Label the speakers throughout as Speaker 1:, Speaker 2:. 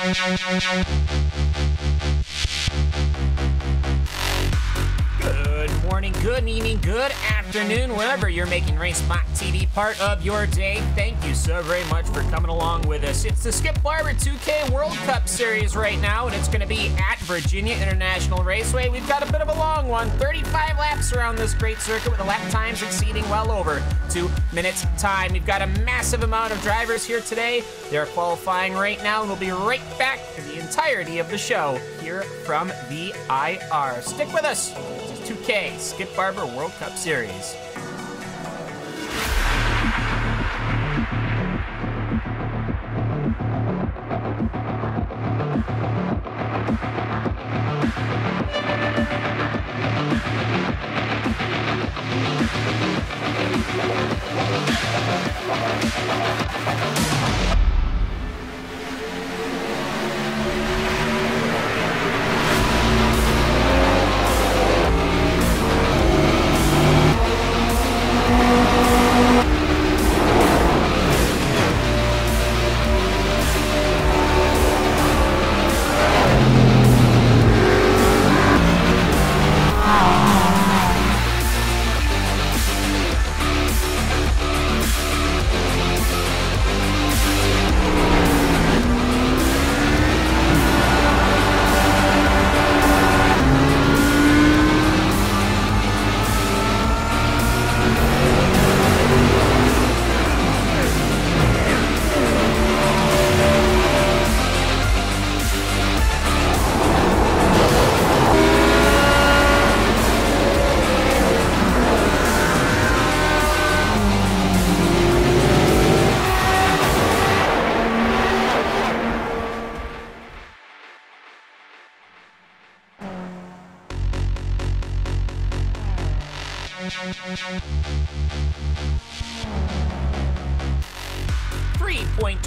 Speaker 1: Good morning, good evening, good afternoon, wherever you're making RaceSpotTV part of your day. Thank you so very much for coming along with us. It's the Skip Barber 2K World Cup Series right now, and it's going to be at Virginia International Raceway. We've got a bit of a long one, 35 laps around this great circuit with the lap times exceeding well over 2 minutes time. We've got a massive amount of drivers here today. They're qualifying right now. We'll be right back to the entirety of the show here from VIR. Stick with us. 2K Skip Barber World Cup Series.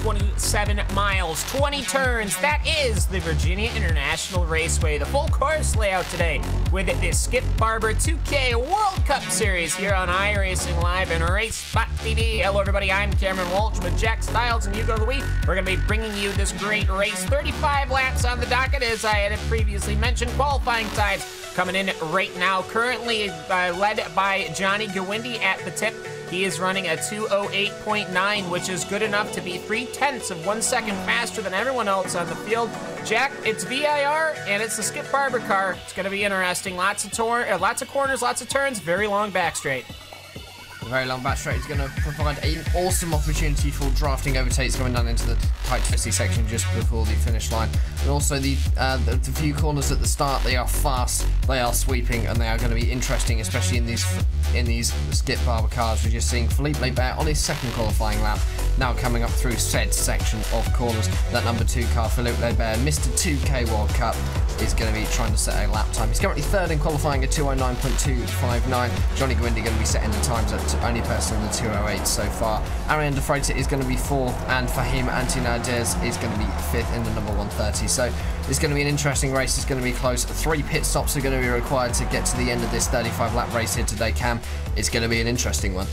Speaker 1: .27 miles, 20 turns. That is the Virginia International Raceway. The full course layout today with this Skip Barber 2K World Cup Series here on iRacing Live and RaceSpotTV. Hello, everybody. I'm Cameron Walsh with Jack Stiles and Hugo Louis. We're going to be bringing you this great race. 35 laps on the docket, as I had previously mentioned. Qualifying times coming in right now. Currently led by Johnny Gawindi at the tip. He is running a 2:08.9, which is good enough to be 0.3 of 1 second faster than everyone else on the field. Jack, it's VIR, and it's the Skip Barber car. It's going to be interesting. Lots of corners, lots of turns, very long back straight.
Speaker 2: A very long back straight is going to provide an awesome opportunity for drafting overtakes going down into the tight twisty section just before the finish line. And also the few corners at the start, they are fast, they are sweeping, and they are going to be interesting, especially in these Skip Barber cars. We're just seeing Philippe Lebert on his second qualifying lap, now coming up through said section of corners. That number 2 car, Philippe Lebert, Mr. 2K World Cup, is going to be trying to set a lap time. He's currently third in qualifying at 2:09.259. Johnny Gawindi going to be setting the times at only person in the 2:08 so far. Ariane De Freitas is going to be 4th, and Fahim Antinadez is going to be 5th in the number 130. So it's going to be an interesting race. It's going to be close. 3 pit stops are going to be required to get to the end of this 35-lap race here today, Cam. It's going to be an interesting one.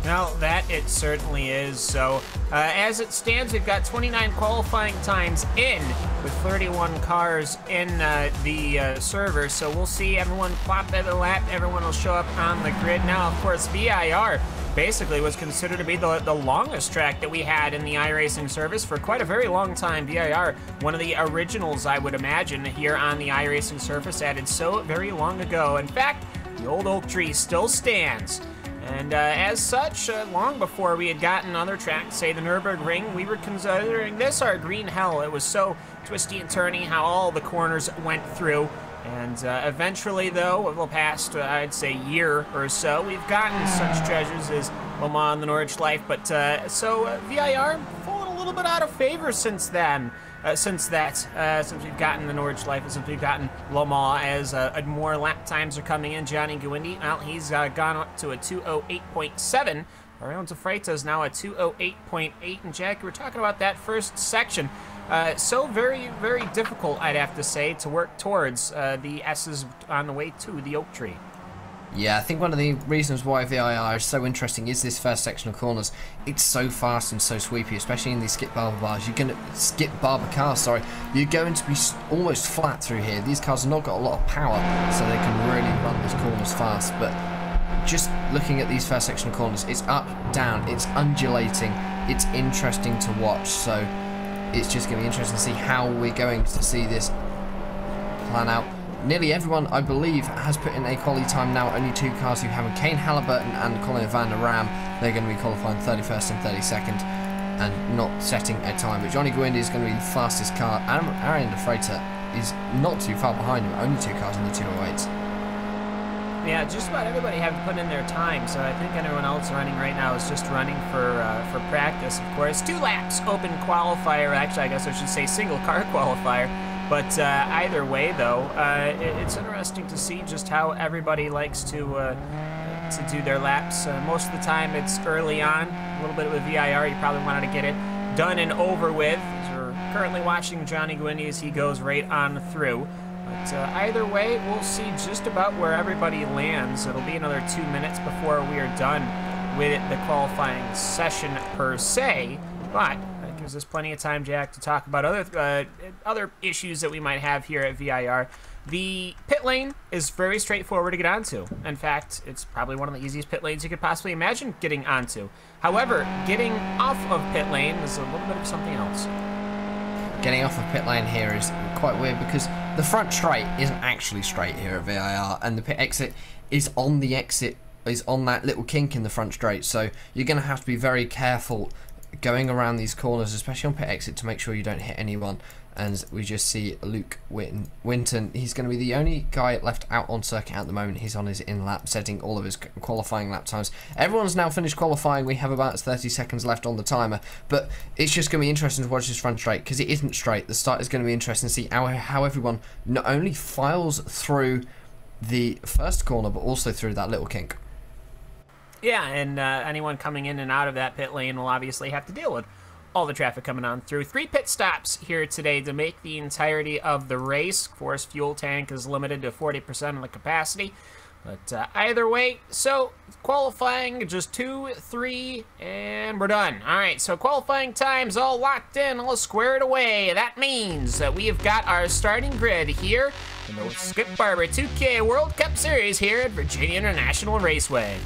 Speaker 1: Well, that it certainly is. So, as it stands, we've got 29 qualifying times in with 31 cars in the server. So we'll see everyone plop at the lap. Everyone will show up on the grid. Now, of course, VIR basically was considered to be the longest track that we had in the iRacing service for quite a very long time. VIR, one of the originals, I would imagine, here on the iRacing service, added so very long ago. In fact, the old oak tree still stands. And as such, long before we had gotten other tracks, say the Nürburgring, we were considering this our green hell. It was so twisty and turny how all the corners went through. And eventually, though, over the past, I'd say, year or so, we've gotten such treasures as Le Mans and the Nordschleife. But so VIR fallen a little bit out of favor since then. Since we've gotten the Nordschleife, and since we've gotten Le Mans, as more lap times are coming in. Johnny Gawindi, well, he's gone up to a 2:08.7. Ariane De Freitas now a 2:08.8. And Jack, we're talking about that first section. So very, very difficult, I'd have to say, to work towards the S's on the way to the oak tree.
Speaker 2: Yeah, I think one of the reasons why VIR is so interesting is this first section of corners. It's so fast and so sweepy, especially in these skip barber bars. You're going to skip barber cars, sorry. You're going to be almost flat through here. These cars have not got a lot of power, so they can really run these corners fast. But just looking at these first section of corners, it's up, down, it's undulating. It's interesting to watch, so it's just going to be interesting to see how we're going to see this plan out. Nearly everyone, I believe, has put in a quality time now. Only 2 cars who haven't. Kane Halliburton and Colin van der Ram. They're going to be qualifying 31st and 32nd and not setting a time. But Johnny Gwyndy is going to be the fastest car. Arian de Freitas is not too far behind him. Only 2 cars in the 208s.
Speaker 1: Yeah, just about everybody have put in their time, so I think anyone else running right now is just running for practice, of course. 2 laps open qualifier, actually I guess I should say single car qualifier. But either way, though, it's interesting to see just how everybody likes to do their laps. Most of the time, it's early on. A little bit with VIR, you probably wanted to get it done and over with. As we're currently watching Johnny Gwyndy as he goes right on through. But either way, we'll see just about where everybody lands. It'll be another 2 minutes before we are done with the qualifying session per se. But gives us plenty of time, Jack, to talk about other issues that we might have here at VIR. The pit lane is very straightforward to get onto. In fact, it's probably one of the easiest pit lanes you could possibly imagine getting onto. However, getting off of pit lane is a little bit of something else.
Speaker 2: Getting off of pit lane here is quite weird because the front straight isn't actually straight here at VIR, and the pit exit is on the exit, is on that little kink in the front straight. So you're going to have to be very careful going around these corners, especially on pit exit, to make sure you don't hit anyone. And we just see Luke Winton. He's going to be the only guy left out on circuit at the moment. He's on his in-lap, setting all of his qualifying lap times. Everyone's now finished qualifying. We have about 30 seconds left on the timer. But it's just going to be interesting to watch this front straight, because it isn't straight. The start is going to be interesting to see how everyone not only files through the first corner, but also through that little kink.
Speaker 1: Yeah, and anyone coming in and out of that pit lane will obviously have to deal with all the traffic coming on through. 3 pit stops here today to make the entirety of the race. Of course, fuel tank is limited to 40% of the capacity. But either way, so qualifying, just 2, 3, and we're done. All right, so qualifying time's all locked in, all squared away. That means that we have got our starting grid here in the Skip Barber 2K World Cup Series here at Virginia International Raceway.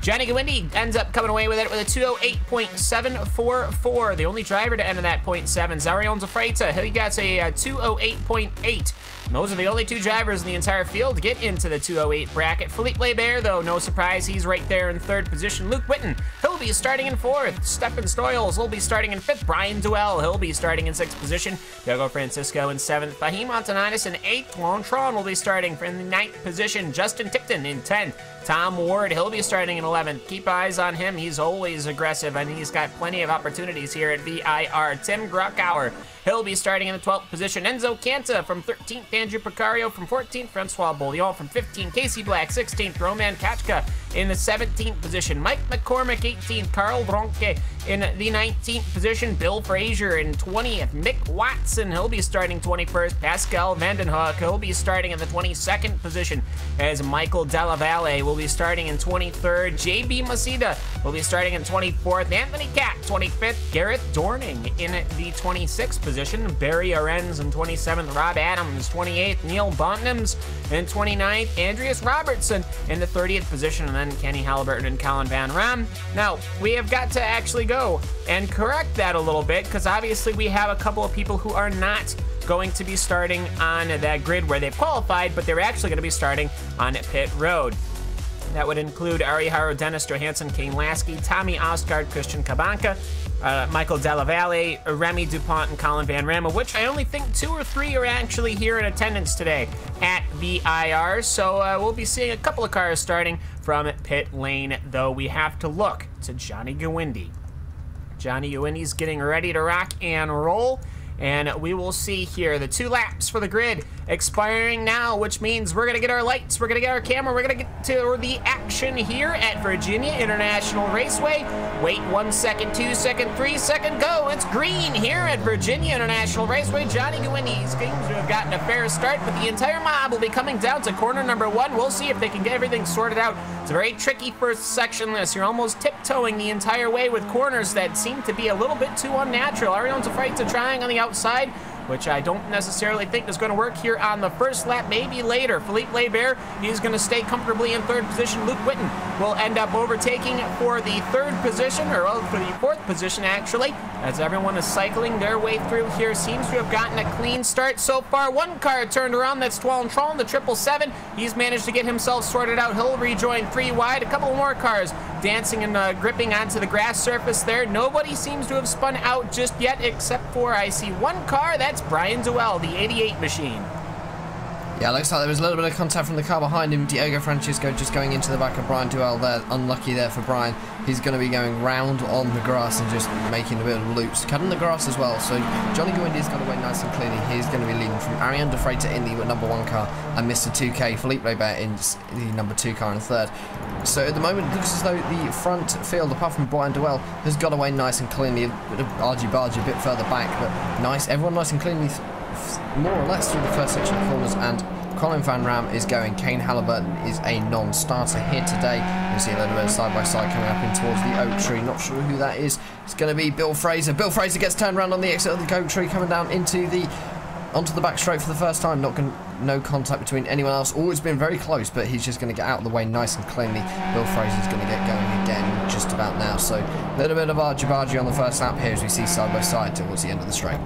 Speaker 1: Johnny Gwyndy ends up coming away with it with a 2:08.744. The only driver to end in that .7. Arian de Freitas, he got a 2:08.8. Those are the only 2 drivers in the entire field to get into the 2:08 bracket. Philippe Lebert, though, no surprise, he's right there in 3rd position. Luke Winton, he'll be starting in 4th. Stefan Stoyles will be starting in 5th. Brian Duell, he'll be starting in 6th position. Diogo Francisco in 7th. Fahim Antoniadis in 8th. Longtron will be starting in the 9th position. Justin Tipton in 10th. Tom Ward, he'll be starting in 11th. Keep eyes on him. He's always aggressive, and he's got plenty of opportunities here at VIR. Tim Gruckauer, he'll be starting in the 12th position. Enzo Canta from 13th. Andrew Picario from 14th. Francois Bouillon from 15th. Casey Black, 16th. Roman Kachka in the 17th position. Mike McCormick, 18th. Carl Bronke in the 19th position. Bill Frazier in 20th. Mick Watson, he'll be starting 21st. Pascal Vandenhoek, he'll be starting in the 22nd position, as Michael Della Valle will be starting in 23rd. JB Masida will be starting in 24th. Anthony Catt, 25th. Garrett Dorning in the 26th position. Barry Arens in 27th. Rob Adams, 28th. Neil Bontems in 29th. Andreas Robertson in the 30th position. And then Kenny Halliburton and Colin Van Ram. Now, we have got to actually go and correct that a little bit, because obviously we have a couple of people who are not going to be starting on that grid where they've qualified, but they're actually going to be starting on pit road. That would include Ari Haro, Dennis Johansson, Kane Lasky, Tommy Osgard, Christian Kabanka, Michael Della Valle, Remy DuPont, and Colin Van Ram, of which I only think 2 or 3 are actually here in attendance today at VIR. So we'll be seeing a couple of cars starting from pit lane, though we have to look to Johnny Gwyndy. Johnny Gwyndy's getting ready to rock and roll. And we will see here the 2 laps for the grid expiring now, which means we're going to get our lights, we're going to get our camera, we're going to get to the action here at Virginia International Raceway. Wait 1 second, 2 second, 3 second, go. It's green here at Virginia International Raceway. Johnny Guindy seems to have gotten a fair start, but the entire mob will be coming down to corner number 1. We'll see if they can get everything sorted out. It's a very tricky first section this. You're almost tiptoeing the entire way with corners that seem to be a little bit too unnatural. Ariane's afraid to trying on the outside, which I don't necessarily think is going to work here on the first lap, maybe later. Philippe Labert, he's going to stay comfortably in 3rd position. Luke Witten will end up overtaking for the 3rd position, or for the 4th position, actually, as everyone is cycling their way through here. Seems to have gotten a clean start so far. One car turned around, that's Tron, the 777. He's managed to get himself sorted out. He'll rejoin 3 wide. A couple more cars dancing and gripping onto the grass surface there. Nobody seems to have spun out just yet, except for I see one car. That's Brian Duell, the 88 machine.
Speaker 2: Yeah, looks like there was a little bit of contact from the car behind him. Diego Francisco just going into the back of Brian Duell there. Unlucky there for Brian. He's going to be going round on the grass and just making a bit of loops. Cutting the grass as well. So Johnny Guindy's got away nice and cleanly. He's going to be leading from Ariane de Freitas in the number 1 car and Mr. 2K, Philippe Labert, in the number 2 car in 3rd. So at the moment, it looks as though the front field, apart from Brian Duell, has got away nice and cleanly. A bit of argy-bargy a bit further back, but nice. Everyone nice and cleanly, more or less through the first section of corners, and Colin Van Ram is going. Kane Halliburton is a non-starter here today. You see a little bit of side-by-side coming up in towards the oak tree. Not sure who that is. It's going to be Bill Fraser. Bill Fraser gets turned around on the exit of the oak tree, coming down onto the back straight for the first time. No contact between anyone else. Oh, it's been very close, but he's just going to get out of the way nice and cleanly. Bill Fraser's going to get going again just about now. So a little bit of argy-bargy on the first lap here as we see side-by-side towards the end of the straight.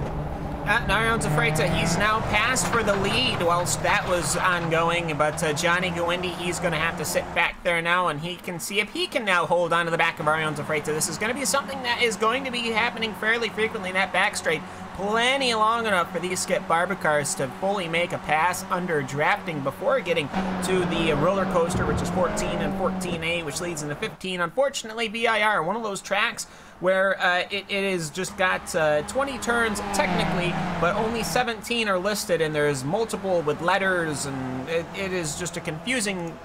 Speaker 1: Ariane de Freitas, he's now passed for the lead whilst that was ongoing, but Johnny Guindy, he's going to have to sit back there now, and he can see if he can now hold on to the back of Ariane de Freitas. This is going to be something that is going to be happening fairly frequently in that back straight. Plenty long enough for these Skip Barber cars to fully make a pass under drafting before getting to the roller coaster, which is 14 and 14A, which leads into 15. Unfortunately, VIR, one of those tracks where it is just got 20 turns technically, but only 17 are listed, and there's multiple with letters, and it is just a confusing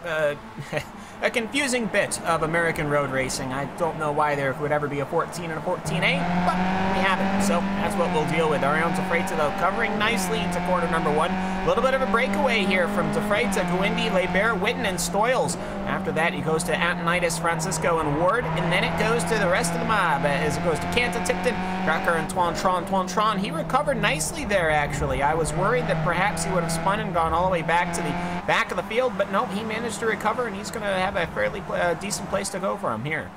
Speaker 1: a confusing bit of American road racing. I don't know why there would ever be a 14 and a 14A, but we have it, so that's what we'll deal with. Ariane de Freitas, though, covering nicely into corner number 1. A little bit of a breakaway here from de Freitas, Guindy, Labert, Witten, and Stoyles. After that, he goes to Antonitis, Francisco, and Ward, and then it goes to the rest of the mob as it goes to Canta, Tipton, Rucker, and Twan. He recovered nicely there, actually. I was worried that perhaps he would have spun and gone all the way back to the back of the field, but no, he managed to recover, and he's going to have a fairly decent place to go for him here.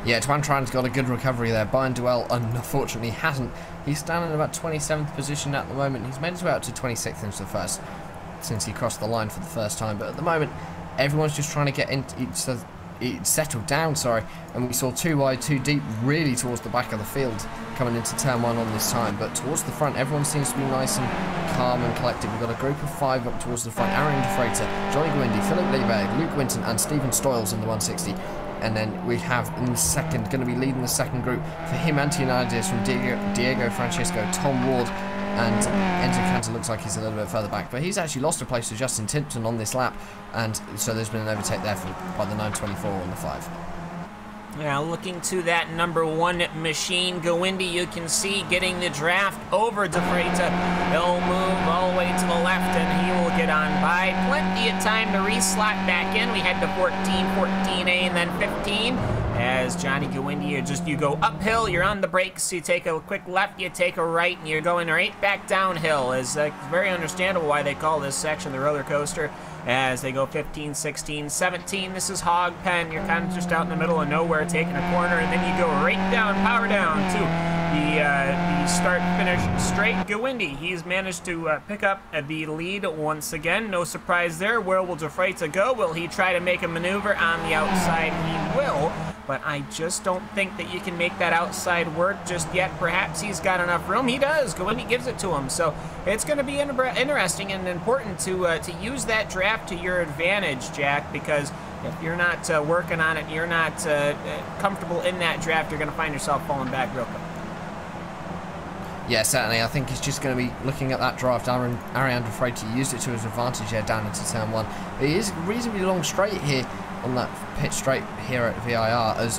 Speaker 2: Yeah, Twan's got a good recovery there. Brian Duell, unfortunately, hasn't. He's standing in about 27th position at the moment. He's made his way up to 26th into the first since he crossed the line for the first time. But at the moment, everyone's just trying to get into settled down, and we saw 2 wide, 2 deep, really towards the back of the field coming into turn 1 on this time. But towards the front, everyone seems to be nice and calm and collected. We've got a group of 5 up towards the front. Ariane de Freitas, Johnny Guindy, Philippe Labert, Luke Winton, and Stephen Stoyles in the 160. And then we have in the second, going to be leading the second group for him, Antonides from Diego Francisco, Tom Ward, and Enzo Cantor looks like he's a little bit further back, but he's actually lost a place to Justin Tipton on this lap, and so there's been an overtake there by the 924 on the 5.
Speaker 1: Now looking to that number 1 machine, Guindy, you can see getting the draft over de Freitas. He'll move all the way to the left and he will get on by. Plenty of time to re-slot back in. We head to 14, 14A, and then 15. As Johnny Guindy, you go uphill, you're on the brakes, you take a quick left, you take a right, and you're going right back downhill. It's very understandable why they call this section the roller coaster, as they go 15, 16, 17. This is Hog Pen. You're kind of just out in the middle of nowhere, taking a corner, and then you go right down, power down to the start-finish straight. Guindy, he's managed to pick up the lead once again. No surprise there. Where will de Freitas go? Will he try to make a maneuver on the outside? He will. But I just don't think that you can make that outside work just yet. Perhaps he's got enough room. He does. Guindy gives it to him. So it's going to be interesting and important to use that draft to your advantage, Jack, because if you're not working on it, you're not comfortable in that draft, you're going to find yourself falling back real quick.
Speaker 2: Yeah, certainly. I think he's just going to be looking at that draft. Ariane De Freitas used it to his advantage here down into turn 1. But he is reasonably long straight here on that pit straight here at VIR as,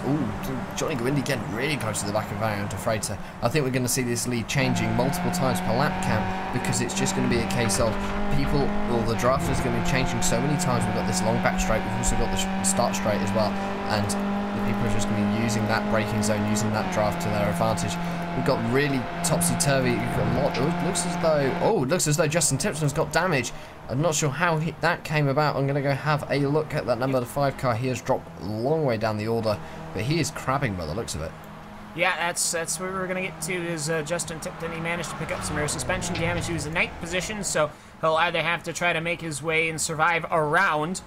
Speaker 2: Johnny Gwindy getting really close to the back of Ariane De Freitas. I think we're going to see this lead changing multiple times per lap cam because it's just going to be a case of people, or the draft is going to be changing so many times. We've got this long back straight, we've also got the start straight as well, and the people are just going to be using that braking zone, using that draft to their advantage. We've got really topsy-turvy. It looks as though Justin Tipton's got damage. I'm not sure how that came about. I'm going to go have a look at that number 5 car. He has dropped a long way down the order, but he is crabbing by the looks of it.
Speaker 1: Yeah, that's where we're going to get to is Justin Tipton. He managed to pick up some rear suspension damage. He was in 9th position, so he'll either have to try to make his way and survive around,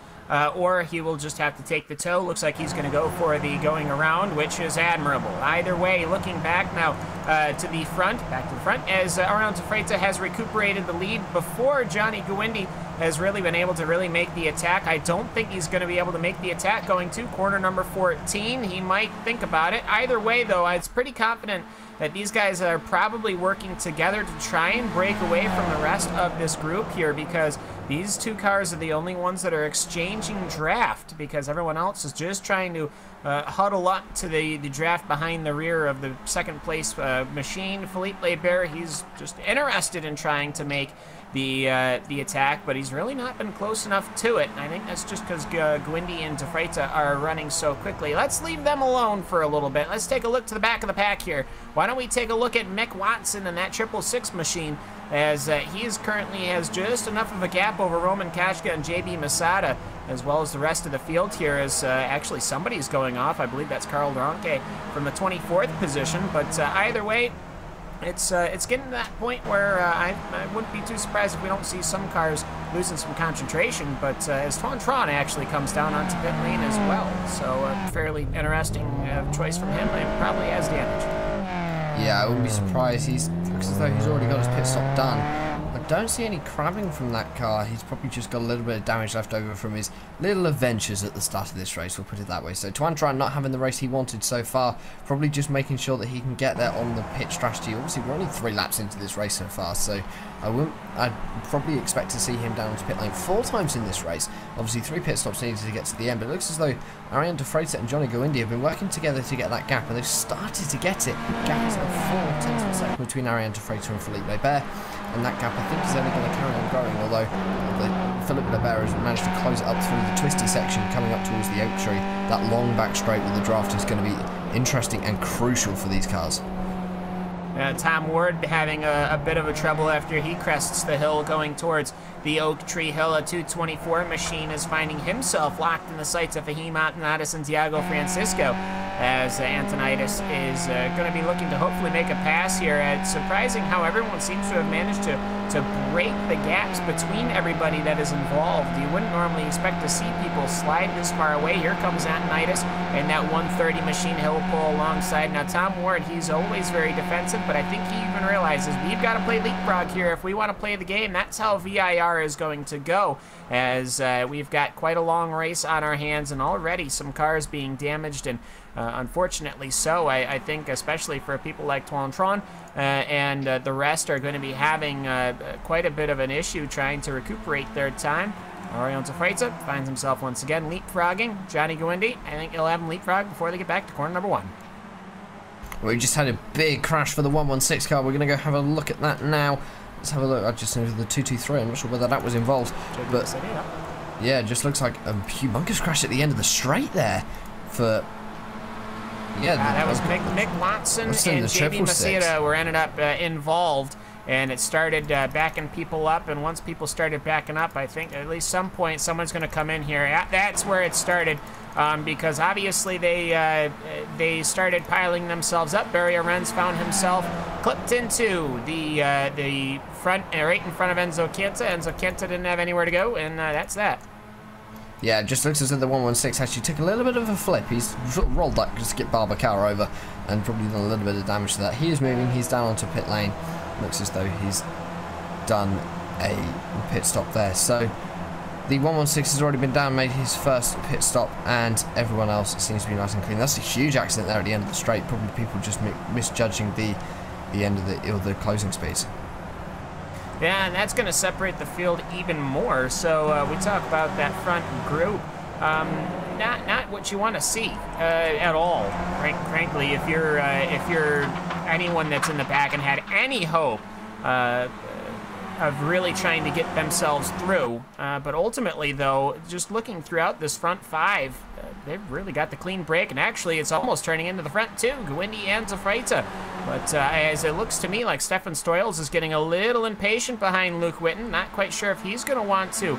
Speaker 1: or he will just have to take the tow. Looks like he's going to go for the going around, which is admirable. Either way, looking back now back to the front, as Ariane De Freitas has recuperated the lead before Johnny Gwindy has really been able to make the attack. I don't think he's going to be able to make the attack going to corner number 14. He might think about it. Either way, though, I'm pretty confident that these guys are probably working together to try and break away from the rest of this group here, because these 2 cars are the only ones that are exchanging draft, because everyone else is just trying to huddle up to the draft behind the rear of the 2nd place machine. Philippe Lebert, he's just interested in trying to make the attack, but he's really not been close enough to it. And I think that's just because Gwindy and De Freitas are running so quickly. Let's leave them alone for a little bit. Let's take a look to the back of the pack here. Why don't we take a look at Mick Watson and that 666 machine, as he is currently has just enough of a gap over Roman Kashka and JB Masada, as well as the rest of the field here, as actually somebody's going off. I believe that's Carl Dronke from the 24th position, but either way, it's getting to that point where I wouldn't be too surprised if we don't see some cars losing some concentration, but as Tron actually comes down onto pit lane as well, so a fairly interesting choice from him. It probably has damage.
Speaker 2: Yeah, I wouldn't be surprised. He looks as though he's already got his pit stop done. I don't see any crabbing from that car. He's probably just got a little bit of damage left over from his little adventures at the start of this race, we'll put it that way. So Tron not having the race he wanted so far, probably just making sure that he can get there on the pit strategy. Obviously, we're only 3 laps into this race so far, so I'd probably expect to see him down to pit lane 4 times in this race. Obviously, 3 pit stops needed to get to the end, but it looks as though Ariane De Freitas and Johnny Gwindy have been working together to get that gap, and they've started to get it. The gap is now 4 tenths of a second between Ariane De Freitas and Philippe Lebert, and that gap, I think, is only going to carry on growing, although Philippe Lebert has managed to close it up through the twisty section coming up towards the oak tree. That long back straight with the draft is going to be interesting and crucial for these cars.
Speaker 1: Tom Ward having a bit of a trouble after he crests the hill going towards the Oak Tree Hill. A 224 machine is finding himself locked in the sights of Fahim Antonitis and Thiago Francisco, as Antonitis is going to be looking to hopefully make a pass here. It's surprising how everyone seems to have managed to break the gaps between everybody that is involved. You wouldn't normally expect to see people slide this far away. Here comes Antonitis and that 130 machine he'll pull alongside. Now Tom Ward, he's always very defensive, but I think he even realizes we've got to play leapfrog here if we want to play the game. That's how VIR is going to go, as we've got quite a long race on our hands and already some cars being damaged, and unfortunately so. I think especially for people like Tron and the rest are going to be having quite a bit of an issue trying to recuperate their time. Ariane De Freitas finds himself once again leapfrogging Johnny Gwindy. I think he'll have him leapfrog before they get back to corner number 1.
Speaker 2: We just had a big crash for the 116 car. We're going to go have a look at that now. Let's have a look. I just noticed the 223. I'm not sure whether that was involved, but yeah, it just looks like a humongous crash at the end of the straight there. For
Speaker 1: that was Mick Watson and JB Maceda were ended up involved, and it started backing people up, and once people started backing up, I think at least some point someone's going to come in here. That's where it started, because obviously they started piling themselves up. Barry Arends found himself clipped into the front, right in front of Enzo Quinta. Enzo Quinta didn't have anywhere to go, and that's that.
Speaker 2: Yeah, it just looks as though the 116 actually took a little bit of a flip. He's rolled that to skip Barber car over and probably done a little bit of damage to that. He is moving, he's down onto pit lane. Looks as though he's done a pit stop there. So the 116 has already been down, made his first pit stop, and everyone else seems to be nice and clean. That's a huge accident there at the end of the straight. Probably people just misjudging the the end of the closing speeds.
Speaker 1: Yeah, and that's going to separate the field even more. So we talk about that front group. Not what you want to see at all. Frankly, if you're anyone that's in the back and had any hope of really trying to get themselves through, but ultimately, though, just looking throughout this front five, they've really got the clean break, and actually, it's almost turning into the front two, Gwindy and Zafrita. But as it looks to me like Stefan Stoyles is getting a little impatient behind Luke Witten, not quite sure if he's going to want to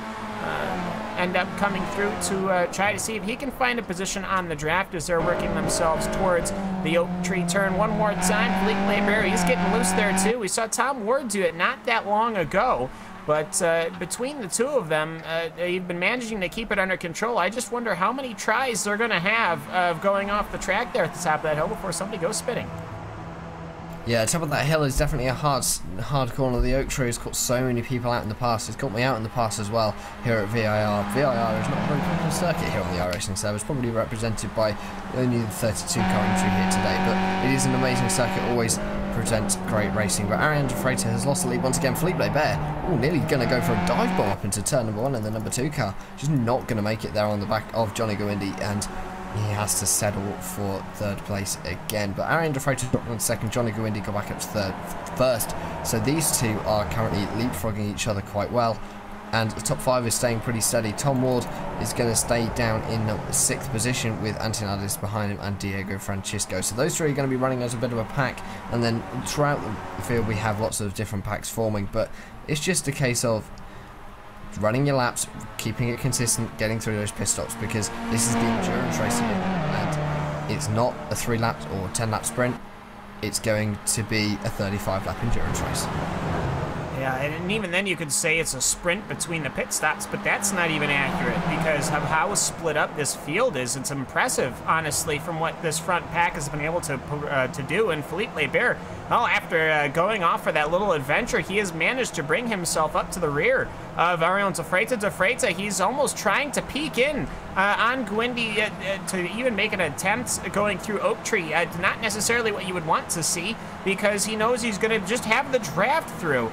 Speaker 1: end up coming through to try to see if he can find a position on the draft as they're working themselves towards the Oak Tree turn one more time. Philippe Labert, he's getting loose there too. We saw Tom Ward do it not that long ago. But between the two of them, they've been managing to keep it under control. I just wonder how many tries they're going to have of going off the track there at the top of that hill before somebody goes spitting.
Speaker 2: Yeah, top of that hill is definitely a hard corner. The Oak Tree has caught so many people out in the past. It's caught me out in the past as well here at VIR. VIR is not a very popular circuit here on the iRacing service, probably represented by only the 32 car entry here today, but it is an amazing circuit, always presents great racing. But Ariane de Freitas has lost the lead once again. Philippe Labert, nearly going to go for a dive bomb up into turn number one in the number 2 car. Just not going to make it there on the back of Johnny Gwindy, and he has to settle for third place again. But Ariane de Freitas dropped on second. Johnny Gwindy got back up to first. So these two are currently leapfrogging each other quite well. And the top 5 is staying pretty steady. Tom Ward is going to stay down in 6th position with Antonadis behind him and Diego Francisco. So those three are going to be running as a bit of a pack. And then throughout the field we have lots of different packs forming. But it's just a case of running your laps, keeping it consistent, getting through those pit stops, because this is the endurance race here, and it's not a 3-lap or 10-lap sprint. It's going to be a 35-lap endurance race.
Speaker 1: Yeah, and even then you could say it's a sprint between the pit stops, but that's not even accurate because of how split up this field is. It's impressive, honestly, from what this front pack has been able to do. And Philippe Labert, well, after going off for that little adventure, he has managed to bring himself up to the rear of Ariane de Freitas. De Freitas, he's almost trying to peek in on Gwindy to even make an attempt going through Oak Tree. Not necessarily what you would want to see, because he knows he's going to just have the draft through.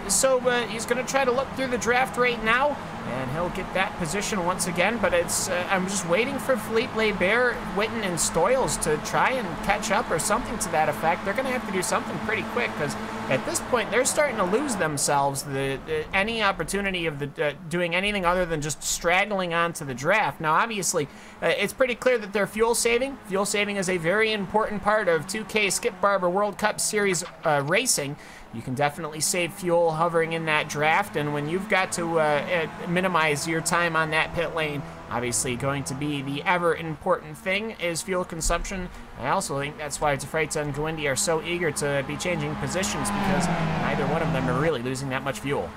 Speaker 1: So he's going to try to look through the draft right now, and he'll get that position once again. But it's I'm just waiting for Philippe Labert, Witten, and Stoyles to try and catch up or something to that effect. They're going to have to do something pretty quick, because at this point they're starting to lose themselves any opportunity of doing anything other than just straggling onto the draft. Now, obviously, it's pretty clear that they're fuel saving. Fuel saving is a very important part of 2K Skip Barber World Cup Series racing. You can definitely save fuel hovering in that draft, and when you've got to minimize your time on that pit lane, obviously going to be the ever important thing is fuel consumption. I also think that's why de Freitas and Gwindy are so eager to be changing positions, because neither one of them are really losing that much fuel.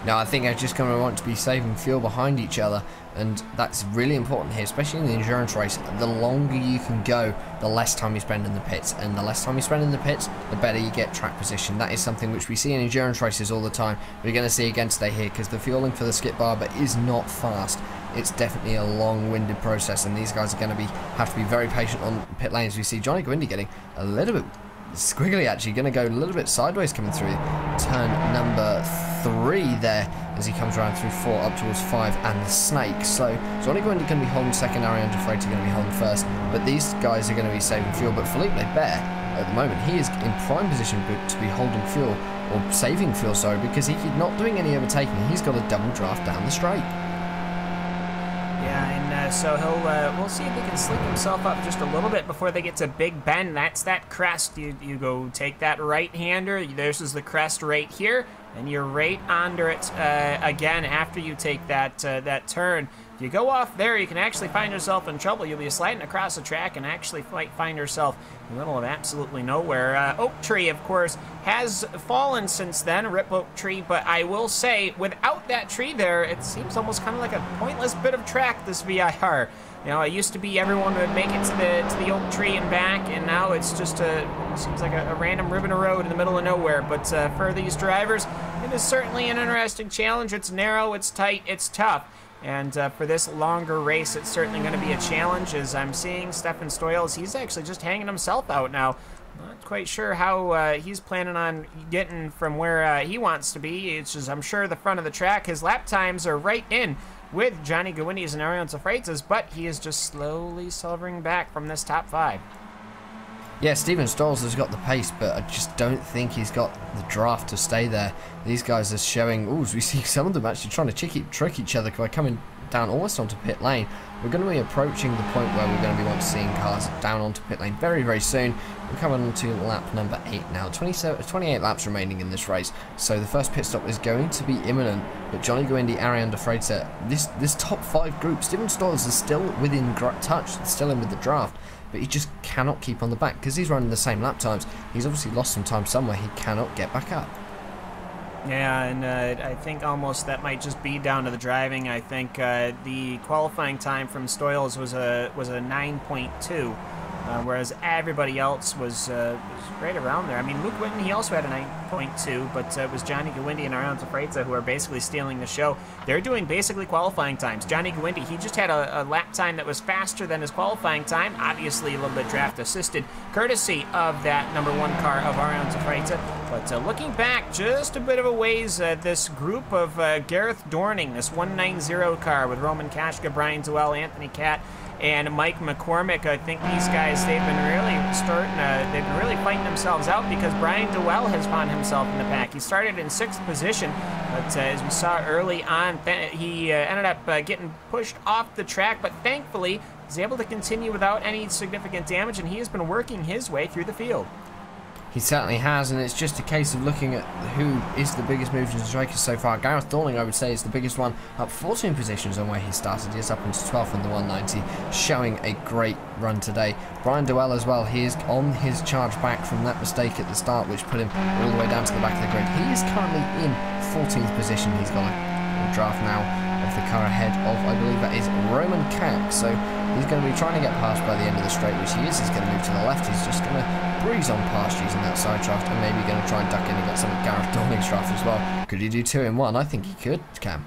Speaker 2: No, I think they're just going to want to be saving fuel behind each other, and that's really important here, especially in the endurance race. The longer you can go, the less time you spend in the pits, and the less time you spend in the pits, the better you get track position. That is something which we see in endurance races all the time. We're going to see again today here, because the fueling for the Skip Barber is not fast. It's definitely a long-winded process, and these guys are going to have to be very patient on pit lanes. We see Johnny Gwindy getting a little bit squiggly, actually, going to go a little bit sideways coming through turn number 3 there as he comes around through 4 up towards 5 and the snake. So Johnny Gwindy going to be holding second, Ariane de Freitas going to be holding first, but these guys are going to be saving fuel. But Philippe Labert, at the moment, he is in prime position to be holding fuel, or saving fuel, sorry, because he's not doing any overtaking. He's got a double draft down the straight.
Speaker 1: Yeah, and so we'll see if he can sleep himself up just a little bit before they get to Big Bend. That's that crest. You go take that right-hander. This is the crest right here, and you're right under it again after you take that turn. If you go off there, you can actually find yourself in trouble. You'll be sliding across the track and actually find yourself in the middle of absolutely nowhere. Oak Tree, of course, has fallen since then, Rip Oak Tree, but I will say, without that tree there, it seems almost kind of like a pointless bit of track, this VIR. You know, it used to be everyone would make it to the Oak Tree and back, and now it's just seems like a random ribbon of road in the middle of nowhere. But for these drivers, it is certainly an interesting challenge. It's narrow, it's tight, it's tough. And for this longer race, it's certainly going to be a challenge. As I'm seeing Stefan Stoyles, he's actually just hanging himself out now. Not quite sure how he's planning on getting from where he wants to be. It's just, I'm sure, the front of the track. His lap times are right in with Johnny Gawindi's and Ariane Safraitz's, but he is just slowly silvering back from this top 5.
Speaker 2: Yeah, Steven Stolz has got the pace, but I just don't think he's got the draft to stay there. These guys are showing, we see some of them actually trying to trick each other by coming down almost onto pit lane. We're going to be approaching the point where we're going to be seeing cars down onto pit lane very, very soon. We're coming on to lap number 8 now. 28 laps remaining in this race, so the first pit stop is going to be imminent. But Johnny Gawindi, Ariane Safraitz, this top 5 group, Steven Stolz is still within touch, still in with the draft, but he just cannot keep on the back because he's running the same lap times. He's obviously lost some time somewhere. He cannot get back up.
Speaker 1: Yeah, and I think almost that might just be down to the driving. I think the qualifying time from Stoyles was a 9.2, whereas everybody else was right around there. I mean, Luke Whitten, he also had a 9.2, but it was Johnny Gawindi and Ariane Safraitz's who are basically stealing the show. They're doing basically qualifying times. Johnny Gawindi, he just had a lap time that was faster than his qualifying time, obviously a little bit draft assisted, courtesy of that #1 car of Ariane Safraitz's. But looking back just a bit of a ways, this group of Gareth Dorning, this 190 car with Roman Kashka, Brian Duell, Anthony Catt, and Mike McCormick, I think these guys, they've been really fighting themselves out because Brian Duell has found himself in the pack. He started in 6th position, but as we saw early on, he ended up getting pushed off the track, but thankfully he's able to continue without any significant damage, and he has been working his way through the field.
Speaker 2: He certainly has, and it's just a case of looking at who is the biggest movers and strikers so far. Gareth Dorning, I would say, is the biggest one, up 14 positions on where he started. He's up into 12th in the 190, showing a great run today. Brian Duell as well, he is on his charge back from that mistake at the start, which put him all the way down to the back of the grid. He is currently in 14th position. He's got a draft now of the car ahead of, I believe that is Roman Kashka, so he's going to be trying to get past by the end of the straight, which he is. He's going to move to the left. He's just going to breeze on past using that side draft and maybe going to try and duck in and get some of Gareth Dorning's draft as well. Could he do 2 in 1? I think he could, Cam.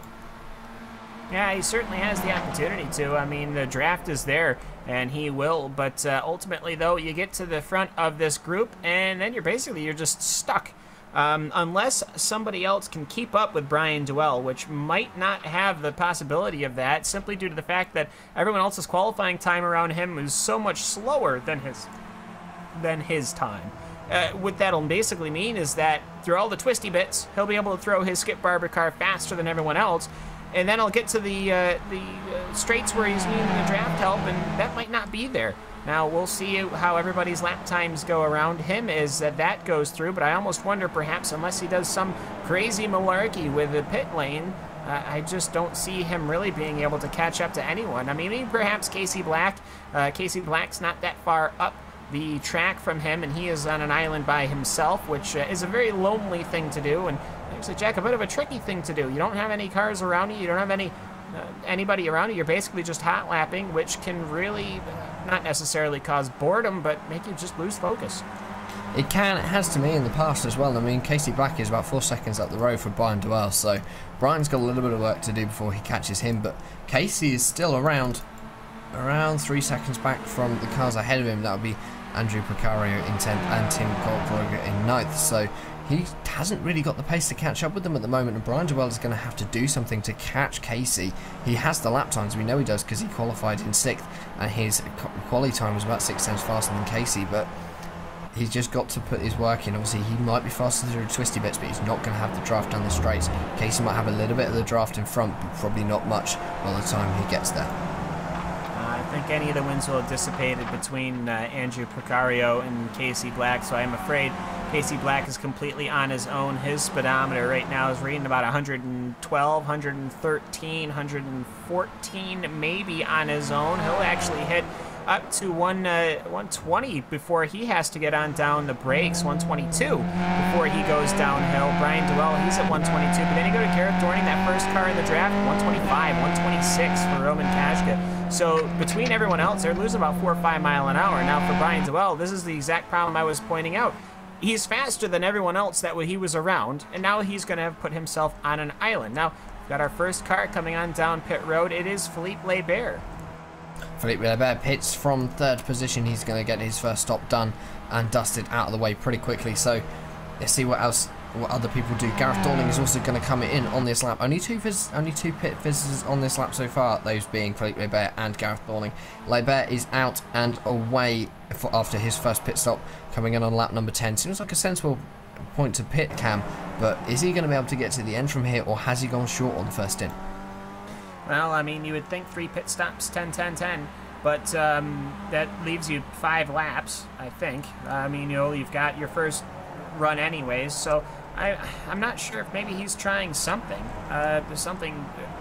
Speaker 1: Yeah, he certainly has the opportunity to. I mean, the draft is there, and he will. But ultimately, though, you get to the front of this group, and then you're just stuck. Unless somebody else can keep up with Brian Duell, which might not have the possibility of that, simply due to the fact that everyone else's qualifying time around him is so much slower than his time. What that'll basically mean is that through all the twisty bits, he'll be able to throw his Skip Barber car faster than everyone else, and then he'll get to the straights where he's needing the draft help, and that might not be there. Now, we'll see how everybody's lap times go around him as that goes through, but I almost wonder perhaps unless he does some crazy malarkey with the pit lane, I just don't see him really being able to catch up to anyone. I mean, maybe perhaps Casey Black. Casey Black's not that far up the track from him, and he is on an island by himself, which is a very lonely thing to do, and actually, Jack, a bit of a tricky thing to do. You don't have any cars around you, you don't have anybody around you, you're basically just hot lapping, which can really not necessarily cause boredom, but make you just lose focus.
Speaker 2: It can, it has to me in the past as well. I mean, Casey Black is about 4 seconds up the road for Brian Duell, so Brian's got a little bit of work to do before he catches him, but Casey is still around 3 seconds back from the cars ahead of him. That would be Andrew Picario in 10th and Tim Goldberger in 9th, so he hasn't really got the pace to catch up with them at the moment, and Brian Duell is going to have to do something to catch Casey. He has the lap times, we know he does, because he qualified in 6th, and his quali time was about 6 times faster than Casey, but he's just got to put his work in. Obviously, he might be faster through the twisty bits, but he's not going to have the draft down the straights. Casey might have a little bit of the draft in front, but probably not much by the time he gets there.
Speaker 1: I think any of the wins will have dissipated between Andrew Picario and Casey Black, so I'm afraid Casey Black is completely on his own. His speedometer right now is reading about 112, 113, 114 maybe on his own. He'll actually hit up to 120 before he has to get on down the brakes, 122 before he goes downhill. Brian Duell, he's at 122, but then you go to Gareth Dorning, that first car in the draft, 125, 126 for Roman Kashka. So between everyone else, they're losing about 4 or 5 miles an hour. Now for Brian Duell, this is the exact problem I was pointing out. He's faster than everyone else that he was around, and now he's going to have put himself on an island. Now, we've got our first car coming on down pit road. It is Philippe Laibert.
Speaker 2: Felipe Lebert pits from 3rd position. He's going to get his first stop done and dusted out of the way pretty quickly. So let's see what other people do. Gareth Dorning is also going to come in on this lap. Only two pit visitors on this lap so far, those being Felipe Lebert and Gareth Dorning. Lebert is out and away after his first pit stop, coming in on lap number 10. Seems like a sensible point to pit, Cam, but is he going to be able to get to the end from here, or has he gone short on the first stint?
Speaker 1: Well, I mean, you would think 3 pit stops, 10, 10, 10, but that leaves you 5 laps, I think. I mean, you've got your first run anyways, so I'm not sure if maybe he's trying something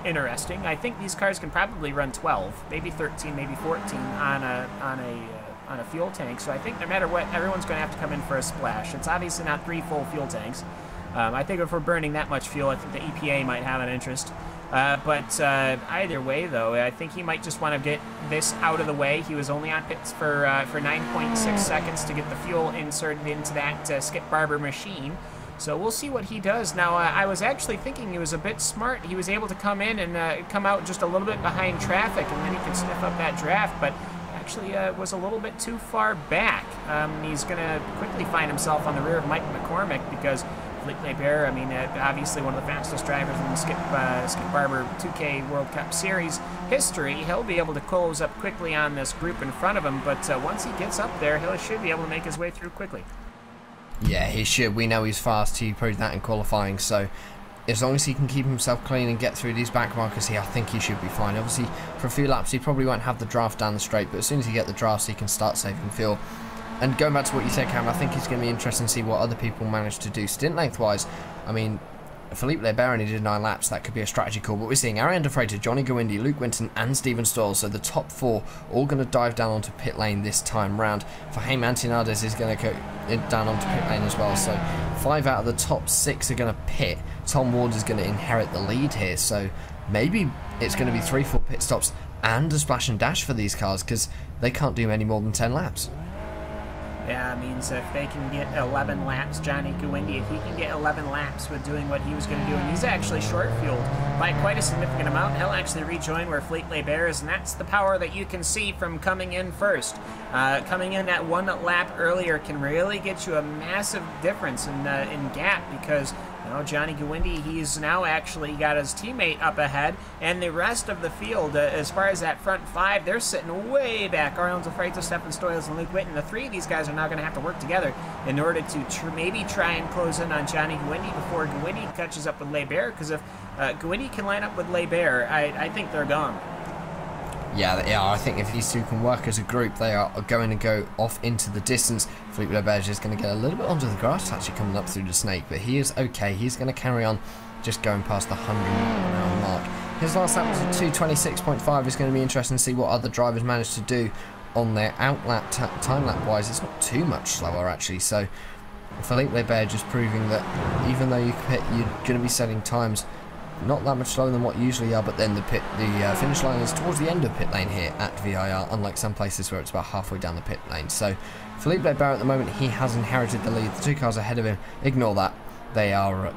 Speaker 1: interesting. I think these cars can probably run 12, maybe 13, maybe 14 on a fuel tank. So I think no matter what, everyone's going to have to come in for a splash. It's obviously not 3 full fuel tanks. I think if we're burning that much fuel, I think the EPA might have an interest. But either way, though, I think he might just want to get this out of the way. He was only on pits for 9.6 seconds to get the fuel inserted into that Skip Barber machine. So we'll see what he does. Now, I was actually thinking he was a bit smart. He was able to come in and come out just a little bit behind traffic, and then he could sniff up that draft, but actually was a little bit too far back. He's going to quickly find himself on the rear of Mike McCormick, because Felipe Lebert, I mean, obviously one of the fastest drivers in the Skip Barber 2K World Cup Series history. He'll be able to close up quickly on this group in front of him, but once he gets up there, he should be able to make his way through quickly.
Speaker 2: Yeah, he should. We know he's fast. He proved that in qualifying, so as long as he can keep himself clean and get through these back markers here, I think he should be fine. Obviously, for a few laps, he probably won't have the draft down the straight, but as soon as he get the drafts, he can start saving fuel. And going back to what you said, Cam, I think it's going to be interesting to see what other people manage to do stint length-wise. I mean, Felipe Lebert only did 9 laps. That could be a strategy call, but we're seeing Ariane De Freitas, Johnny Gowindi, Luke Winton and Steven Stoll. So the top 4 all going to dive down onto pit lane this time round. Fahim Antinades is going to go down onto pit lane as well. So 5 out of the top 6 are going to pit. Tom Ward is going to inherit the lead here. So maybe it's going to be 3 full pit stops and a splash and dash for these cars, because they can't do any more than 10 laps.
Speaker 1: Yeah, it means if they can get 11 laps, Johnny Gowindi, if he can get 11 laps with doing what he was going to do, and he's actually short-fueled by quite a significant amount, he'll actually rejoin where Felipe Lebert is, and that's the power that you can see from coming in first. Coming in that 1 lap earlier can really get you a massive difference in gap, because Johnny Gowindi, he's now actually got his teammate up ahead, and the rest of the field, as far as that front 5, they're sitting way back. Ariane De Freitas, Stefan Stoyles, and Luke Winton. The 3 of these guys are now going to have to work together in order to maybe try and close in on Johnny Gowindi before Gowindi catches up with Lebert, because if Gowindi can line up with Lebert, I think they're gone.
Speaker 2: Yeah, I think if these two can work as a group, they are going to go off into the distance. Felipe Lebert is going to get a little bit onto the grass, actually coming up through the snake, but he is okay. He's going to carry on, just going past the 100-mile mark. His last lap was a 2:26.5. It's going to be interesting to see what other drivers manage to do on their outlap time lap wise. It's not too much slower actually. So Felipe Lebert just proving that even though you're going to be setting times not that much slower than what you usually are, but then the finish line is towards the end of pit lane here at VIR, unlike some places where it's about halfway down the pit lane. So Felipe Lebert at the moment, he has inherited the lead. The 2 cars ahead of him, ignore that. They are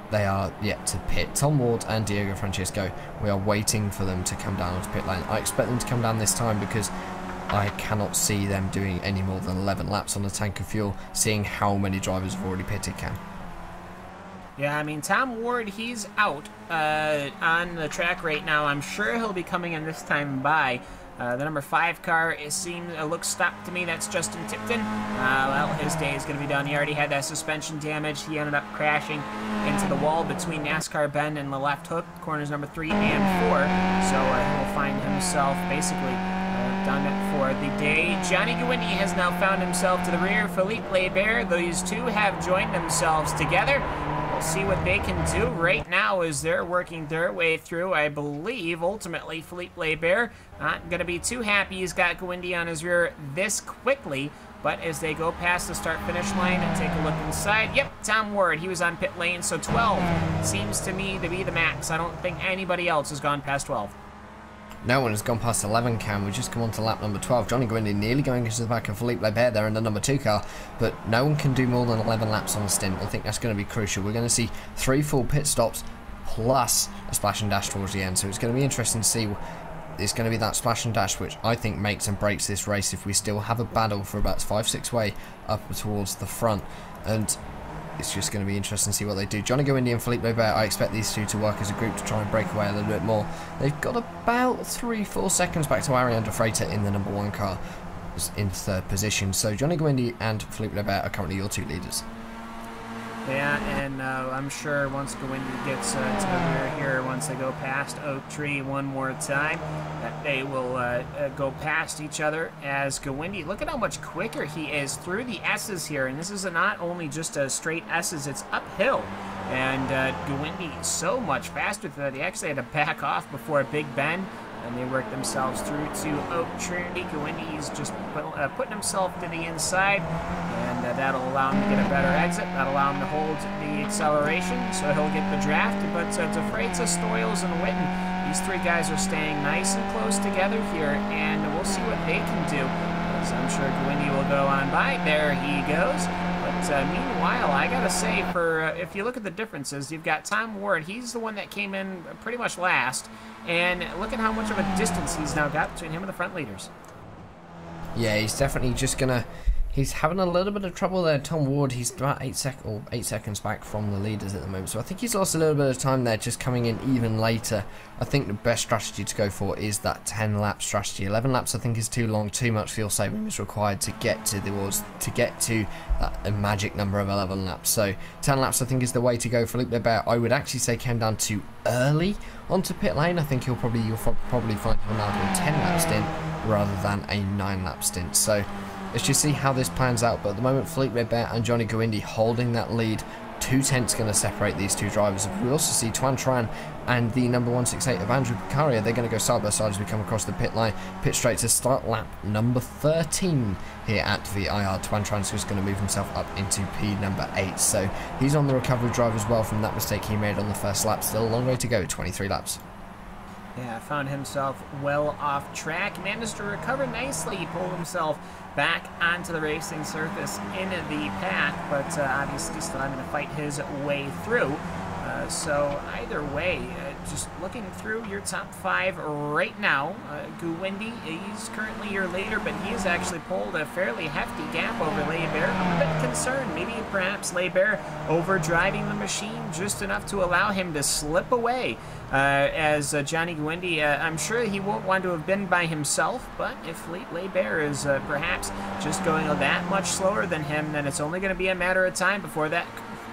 Speaker 2: yet to pit. Tom Ward and Diego Francesco, we are waiting for them to come down onto pit lane. I expect them to come down this time, because I cannot see them doing any more than 11 laps on the tank of fuel, seeing how many drivers have already pitted, Cam.
Speaker 1: Yeah, I mean, Tom Ward, he's out on the track right now. I'm sure he'll be coming in this time by. The number 5 car, it looks stopped to me. That's Justin Tipton. Well, his day is going to be done. He already had that suspension damage. He ended up crashing into the wall between NASCAR Bend and the left hook, corners number 3 and 4. So he'll find himself basically done for the day. Johnny Gowindi has now found himself to the rear. Felipe Lebert, these 2 have joined themselves together. We'll see what they can do right now as they're working their way through. I believe, ultimately, Felipe Lebert not going to be too happy he's got Gowindi on his rear this quickly. But as they go past the start-finish line and take a look inside, yep, Tom Ward, he was on pit lane, so 12 seems to me to be the max. I don't think anybody else has gone past 12.
Speaker 2: No one has gone past 11, Cam. We just come on to lap number 12. Johnny Gowindi nearly going into the back of Felipe Lebert there in the number 2 car, but no one can do more than 11 laps on a stint. I think that's going to be crucial. We're going to see 3 full pit stops plus a splash and dash towards the end, so it's going to be interesting to see it's going to be that splash and dash which I think makes and breaks this race if we still have a battle for about 5-6 way up towards the front. And it's just going to be interesting to see what they do. Johnny Go Indy and Felipe Bear, I expect these two to work as a group to try and break away a little bit more. They've got about 3-4 seconds back to Ariane de Freitas in the number 1 car in 3rd position. So Johnny Go Indy and Felipe Bear are currently your 2 leaders.
Speaker 1: Yeah, and I'm sure once Gwindy gets to the rear here, once they go past Oak Tree one more time, that they will go past each other as Gwindy. Look at how much quicker he is through the S's here, and this is not only just a straight S's, it's uphill. And Gwindy so much faster through that. He actually had to back off before a big bend, and they work themselves through to Oak Tree. Gwindy's just putting himself to the inside, and that'll allow him to get a better exit. That'll allow him to hold the acceleration, so he'll get the draft. But de Freitas, Stoyles, and Witten, these 3 guys are staying nice and close together here, and we'll see what they can do. As I'm sure Gwindy will go on by. There he goes. But meanwhile, I gotta say, if you look at the differences, you've got Tom Ward. He's the one that came in pretty much last, and look at how much of a distance he's now got between him and the front leaders.
Speaker 2: Yeah, he's definitely just gonna. He's having a little bit of trouble there. Tom Ward, he's about 8 seconds back from the leaders at the moment, so I think he's lost a little bit of time there, just coming in even later. I think the best strategy to go for is that 10-lap strategy. 11 laps I think is too long. Too much fuel saving is required to get to that magic number of 11 laps. So 10 laps I think is the way to go. Felipe Bear, I would actually say, came down too early onto pit lane. I think you'll probably find him now doing 10-lap stint rather than a 9-lap stint. So let's just see how this plans out. But at the moment, Felipe Bear and Johnny Go Indy holding that lead. 2 tenths going to separate these 2 drivers. We also see Tuan Tran and the number 168 of Andrew Picaria. They're going to go side by side as we come across the pit line. Pit straight to start lap number 13 here at VIR. Tuan Tran's just going to move himself up into P number 8. So he's on the recovery drive as well from that mistake he made on the first lap. Still a long way to go, 23 laps.
Speaker 1: Yeah, found himself well off track, managed to recover nicely. He pulled himself back onto the racing surface in the pack, but obviously still having to fight his way through. So either way, just looking through your top 5 right now, Gwindy, he's currently your leader, but he has actually pulled a fairly hefty gap over Leiber. I'm a bit concerned, maybe perhaps Leiber overdriving the machine just enough to allow him to slip away. As Johnny Gwindy, I'm sure he won't want to have been by himself, but if Leiber is perhaps just going that much slower than him, then it's only going to be a matter of time before that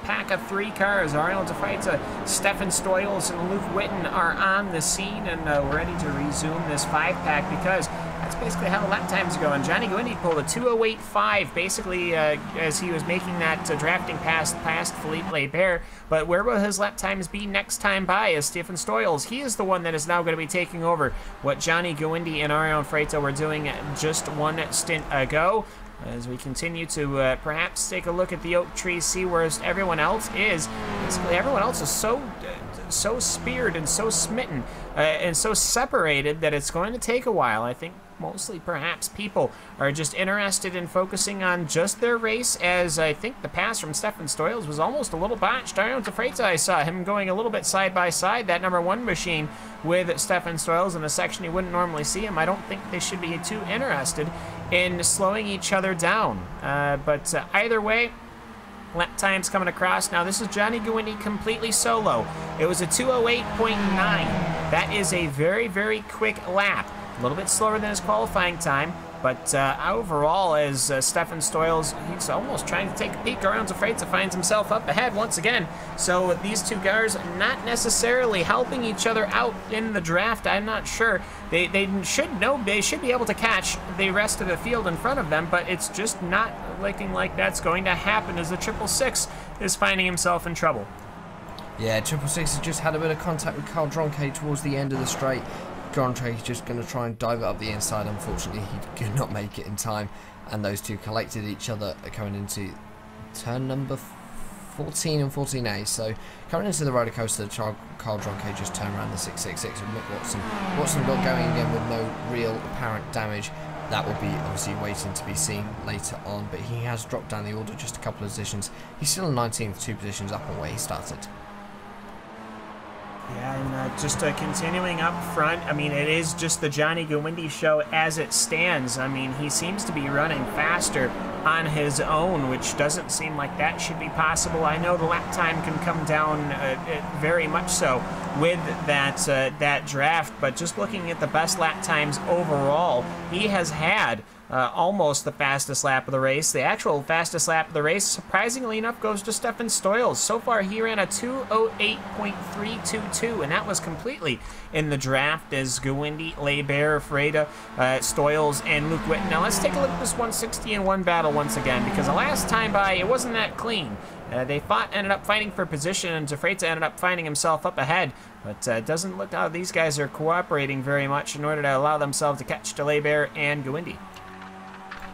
Speaker 1: pack of 3 cars, Ariane de Freitas, Stefan Stoyles, and Luke Witten, are on the scene and ready to resume this 5-pack, because that's basically how the lap times go. And Johnny Gwindy pulled a 2:08.5 basically as he was making that drafting pass past Felipe Leiber. But where will his lap times be next time by as Stefan Stoyles? He is the one that is now going to be taking over what Johnny Gwindy and Ariane de Freitas were doing just 1 stint ago. As we continue to perhaps take a look at the Oak Tree, see where everyone else is. Basically, everyone else is so speared and so smitten and so separated that it's going to take a while. I think mostly perhaps people are just interested in focusing on just their race, as I think the pass from Stefan Stoyles was almost a little botched. Ariane de Freitas, I saw him going a little bit side by side, that number 1 machine with Stefan Stoyles in a section you wouldn't normally see him. I don't think they should be too interested in slowing each other down. But either way, lap times coming across. Now this is Johnny Gwindy completely solo. It was a 2:08.9. That is a very, very quick lap. A little bit slower than his qualifying time, but overall, as Stefan Stoyles, he's almost trying to take a peek. Ariane de Freitas finds himself up ahead once again. So these 2 cars not necessarily helping each other out in the draft. I'm not sure. They should be able to catch the rest of the field in front of them, but it's just not looking like that's going to happen, as the 666 is finding himself in trouble.
Speaker 2: Yeah, 666 has just had a bit of contact with Carl Dronke towards the end of the straight. Dronke is just going to try and dive it up the inside. Unfortunately, he could not make it in time, and those 2 collected each other coming into turn number 14 and 14A. So coming into the roller coaster, Carl Dronke just turned around the 666 and Mick Watson. Watson got going again with no real apparent damage. That will be obviously waiting to be seen later on, but he has dropped down the order just a couple of positions. He's still in 19th, 2 positions up on where he started.
Speaker 1: Yeah, and just continuing up front, I mean, it is just the Johnny Gwindy show as it stands. I mean, he seems to be running faster on his own, which doesn't seem like that should be possible. I know the lap time can come down very much so with that draft, but just looking at the best lap times overall, he has had almost the fastest lap of the race. The actual fastest lap of the race, surprisingly enough, goes to Stefan Stoyles. So far, he ran a 2:08.322, and that was completely in the draft as Gwindy, Barber, Freda, Stoyles, and Luke Witten. Now, let's take a look at this 160 and 1 battle once again, because the last time by, it wasn't that clean. They ended up fighting for position, and Zafreta ended up finding himself up ahead. But it doesn't look how these guys are cooperating very much in order to allow themselves to catch Barber and Gwindy.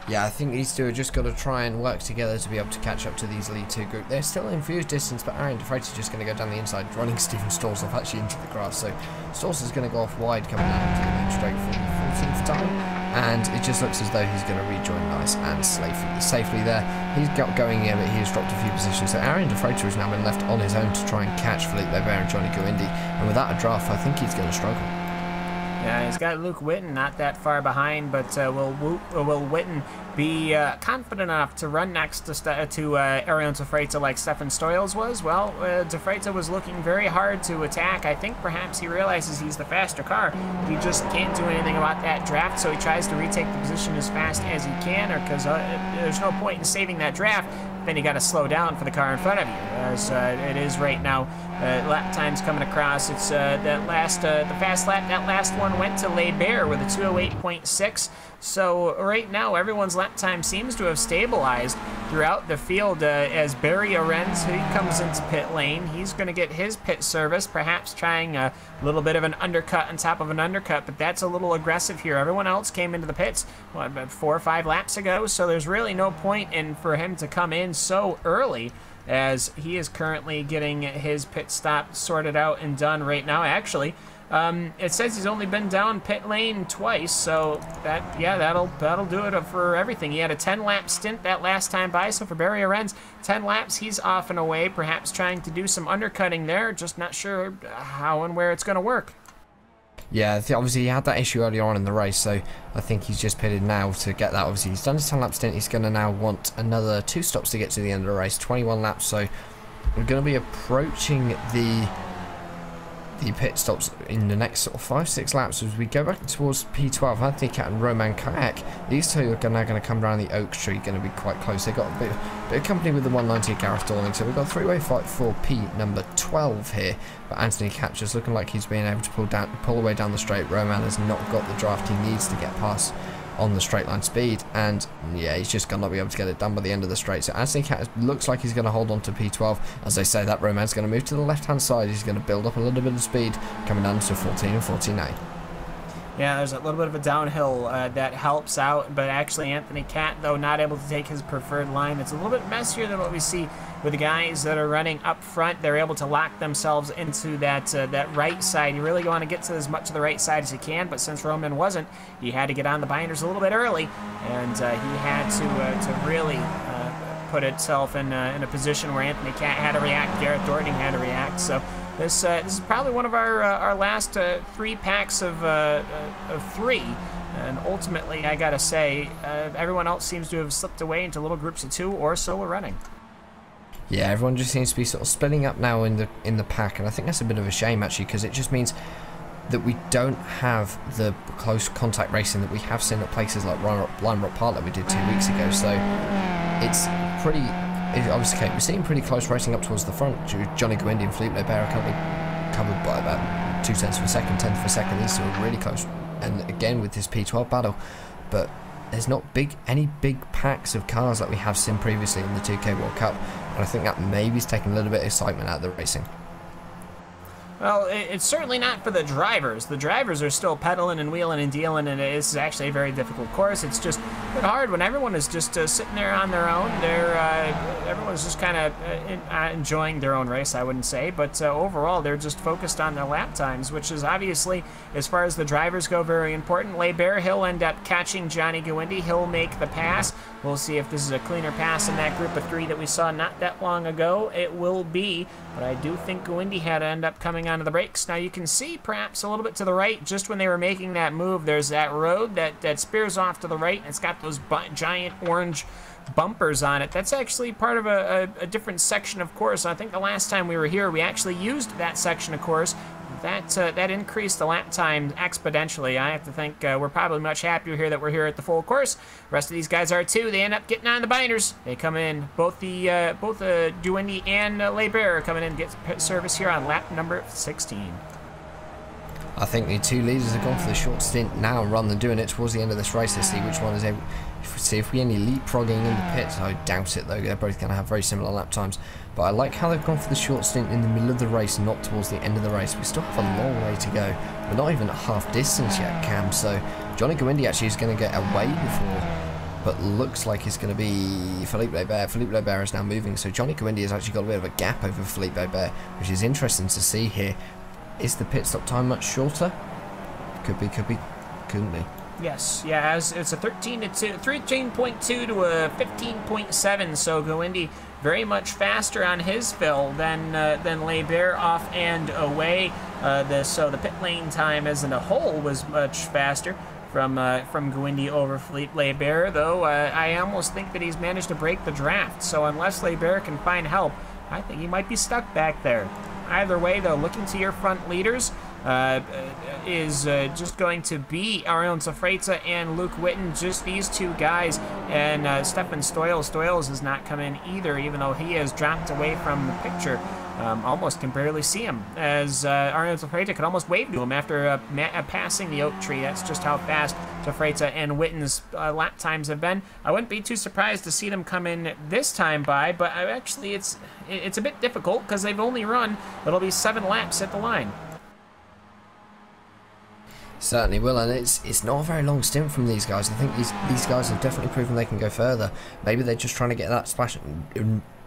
Speaker 2: Yeah, I think these two are just got to try and work together to be able to catch up to these lead two group. They're still in fused distance, but Arian DeFreitas is just going to go down the inside, running Stephen Stoyles off actually into the grass. So Stoyles is going to go off wide, coming down into the main straight for the 14th time. And it just looks as though he's going to rejoin nice and safely there. He's got going in, but he has dropped a few positions. So Arian DeFreitas has now been left on his own to try and catch Philippe Barber and Johnny Gwindy. And without a draft, I think he's going to struggle.
Speaker 1: Yeah, he's got Luke Witten not that far behind, but will Witten be confident enough to run next to Arian Zafreta like Stefan Stoyles was? Well, Zafreta was looking very hard to attack. I think perhaps he realizes he's the faster car. He just can't do anything about that draft, so he tries to retake the position as fast as he can, or because there's no point in saving that draft. Then you got to slow down for the car in front of you, as it is right now. Lap time's coming across. It's the fast lap. That last one went to Barber with a 2:08.6. So right now, everyone's lap time seems to have stabilized throughout the field as Barry Arens, he comes into pit lane. He's going to get his pit service, perhaps trying a little bit of an undercut on top of an undercut, but that's a little aggressive here. Everyone else came into the pits, what, about 4 or 5 laps ago, so there's really no point in for him to come in so early, as he is currently getting his pit stop sorted out and done right now. Actually, it says he's only been down pit lane twice, so that'll do it for everything. He had a 10-lap stint that last time by, so for Barry Arens, 10 laps, he's off and away, perhaps trying to do some undercutting there, just not sure how and where it's going to work.
Speaker 2: Yeah, obviously he had that issue earlier on in the race, so I think he's just pitted now to get that. Obviously he's done his 10-lap stint, he's going to now want another 2 stops to get to the end of the race, 21 laps, so we're going to be approaching the pit stops in the next sort of 5-6 laps as we go back towards P12. Anthony Cat and Roman Kayak, these two are now going to come down the Oak Tree, going to be quite close. They've got a bit of company with the 190 Gareth Dorling, so we've got a 3-way fight for P number 12 here, but Anthony Cat just looking like he's being able to pull away down the straight. Roman has not got the draft he needs to get past on the straight line speed, and yeah, he's just gonna not be able to get it done by the end of the straight. So Anthony Cat looks like he's going to hold on to P12. As they say, that Roman's going to move to the left hand side. He's going to build up a little bit of speed, coming down to 14 and 49.
Speaker 1: Yeah, there's a little bit of a downhill that helps out, but actually Anthony Cat, though, not able to take his preferred line. It's a little bit messier than what we see with the guys that are running up front. They're able to lock themselves into that right side. You really want to get to as much of the right side as you can, but since Roman wasn't, he had to get on the binders a little bit early, and he had to really put itself in a position where Anthony Cat had to react, Gareth Dorting had to react. So this is probably one of our last 3 packs of 3, and ultimately I gotta say everyone else seems to have slipped away into little groups of 2 or so we're running.
Speaker 2: Yeah, everyone just seems to be sort of splitting up now in the pack, and I think that's a bit of a shame actually, because it just means that we don't have the close contact racing that we have seen at places like Lime Rock Park that we did 2 weeks ago. So it's obviously okay, we're seeing pretty close racing up towards the front. Johnny Gwindy and Philippe Barber are currently covered by about 2 tenths of a second, 10th of a second. These two are really close, and again with this P12 battle, but there's not any big packs of cars like we have seen previously in the 2K World Cup, and I think that maybe is taking a little bit of excitement out of the racing.
Speaker 1: Well, it's certainly not for the drivers. The drivers are still pedaling and wheeling and dealing, and it's actually a very difficult course. It's just a bit hard when everyone is just sitting there on their own. Everyone's just kind of enjoying their own race, I wouldn't say, but overall they're just focused on their lap times, which is obviously, as far as the drivers go, very important. Barber, he'll end up catching Johnny Gwindy. He'll make the pass. We'll see if this is a cleaner pass in that group of 3 that we saw not that long ago. It will be, but I do think Gwindy had to end up coming onto the brakes. Now you can see perhaps a little bit to the right, just when they were making that move, there's that road that spears off to the right, and it's got those giant orange bumpers on it. That's actually part of a different section of course. I think the last time we were here, we actually used that section of course. That increased the lap time exponentially. I have to think we're probably much happier here that we're here at the full course. The rest of these guys are too. They end up getting on the binders. They come in, both Duwendy and Barber are coming in and get service here on lap number 16.
Speaker 2: I think the two leaders have gone for the short stint now rather than doing it towards the end of this race to see which one is able. See if we any leapfrogging in the pits. I doubt it though. They're both going to have very similar lap times. But I like how they've gone for the short stint in the middle of the race, not towards the end of the race. We still have a long way to go. We're not even at half distance yet, Cam. So Johnny Duwendy actually is going to get away before, but looks like it's going to be Philippe Labert. Philippe Labert is now moving, so Johnny Duwendy has actually got a bit of a gap over Philippe Labert, which is interesting to see here. Is the pit stop time much shorter? Could be, couldn't be.
Speaker 1: Yes, yeah, it's a 13.2 to a 15.7, so Duwendy very much faster on his fill than Labert off and away. So the pit lane time as a whole was much faster from Duwendy over Philippe Labert, though I almost think that he's managed to break the draft, so unless Labert can find help, I think he might be stuck back there. Either way, though, looking to your front leaders is just going to be Arion Zafreta and Luke Witten, just these two guys, and Stefan Stoyles. Stoyles has not come in either, even though he has dropped away from the picture. Almost can barely see him, as Arion Zafreta could almost wave to him after passing the oak tree. That's just how fast Zafreta and Witten's lap times have been. I wouldn't be too surprised to see them come in this time by, but actually it's a bit difficult because they've only run, it'll be 7 laps at the line.
Speaker 2: Certainly will, and it's not a very long stint from these guys. I think these guys have definitely proven they can go further. Maybe they're just trying to get that splash,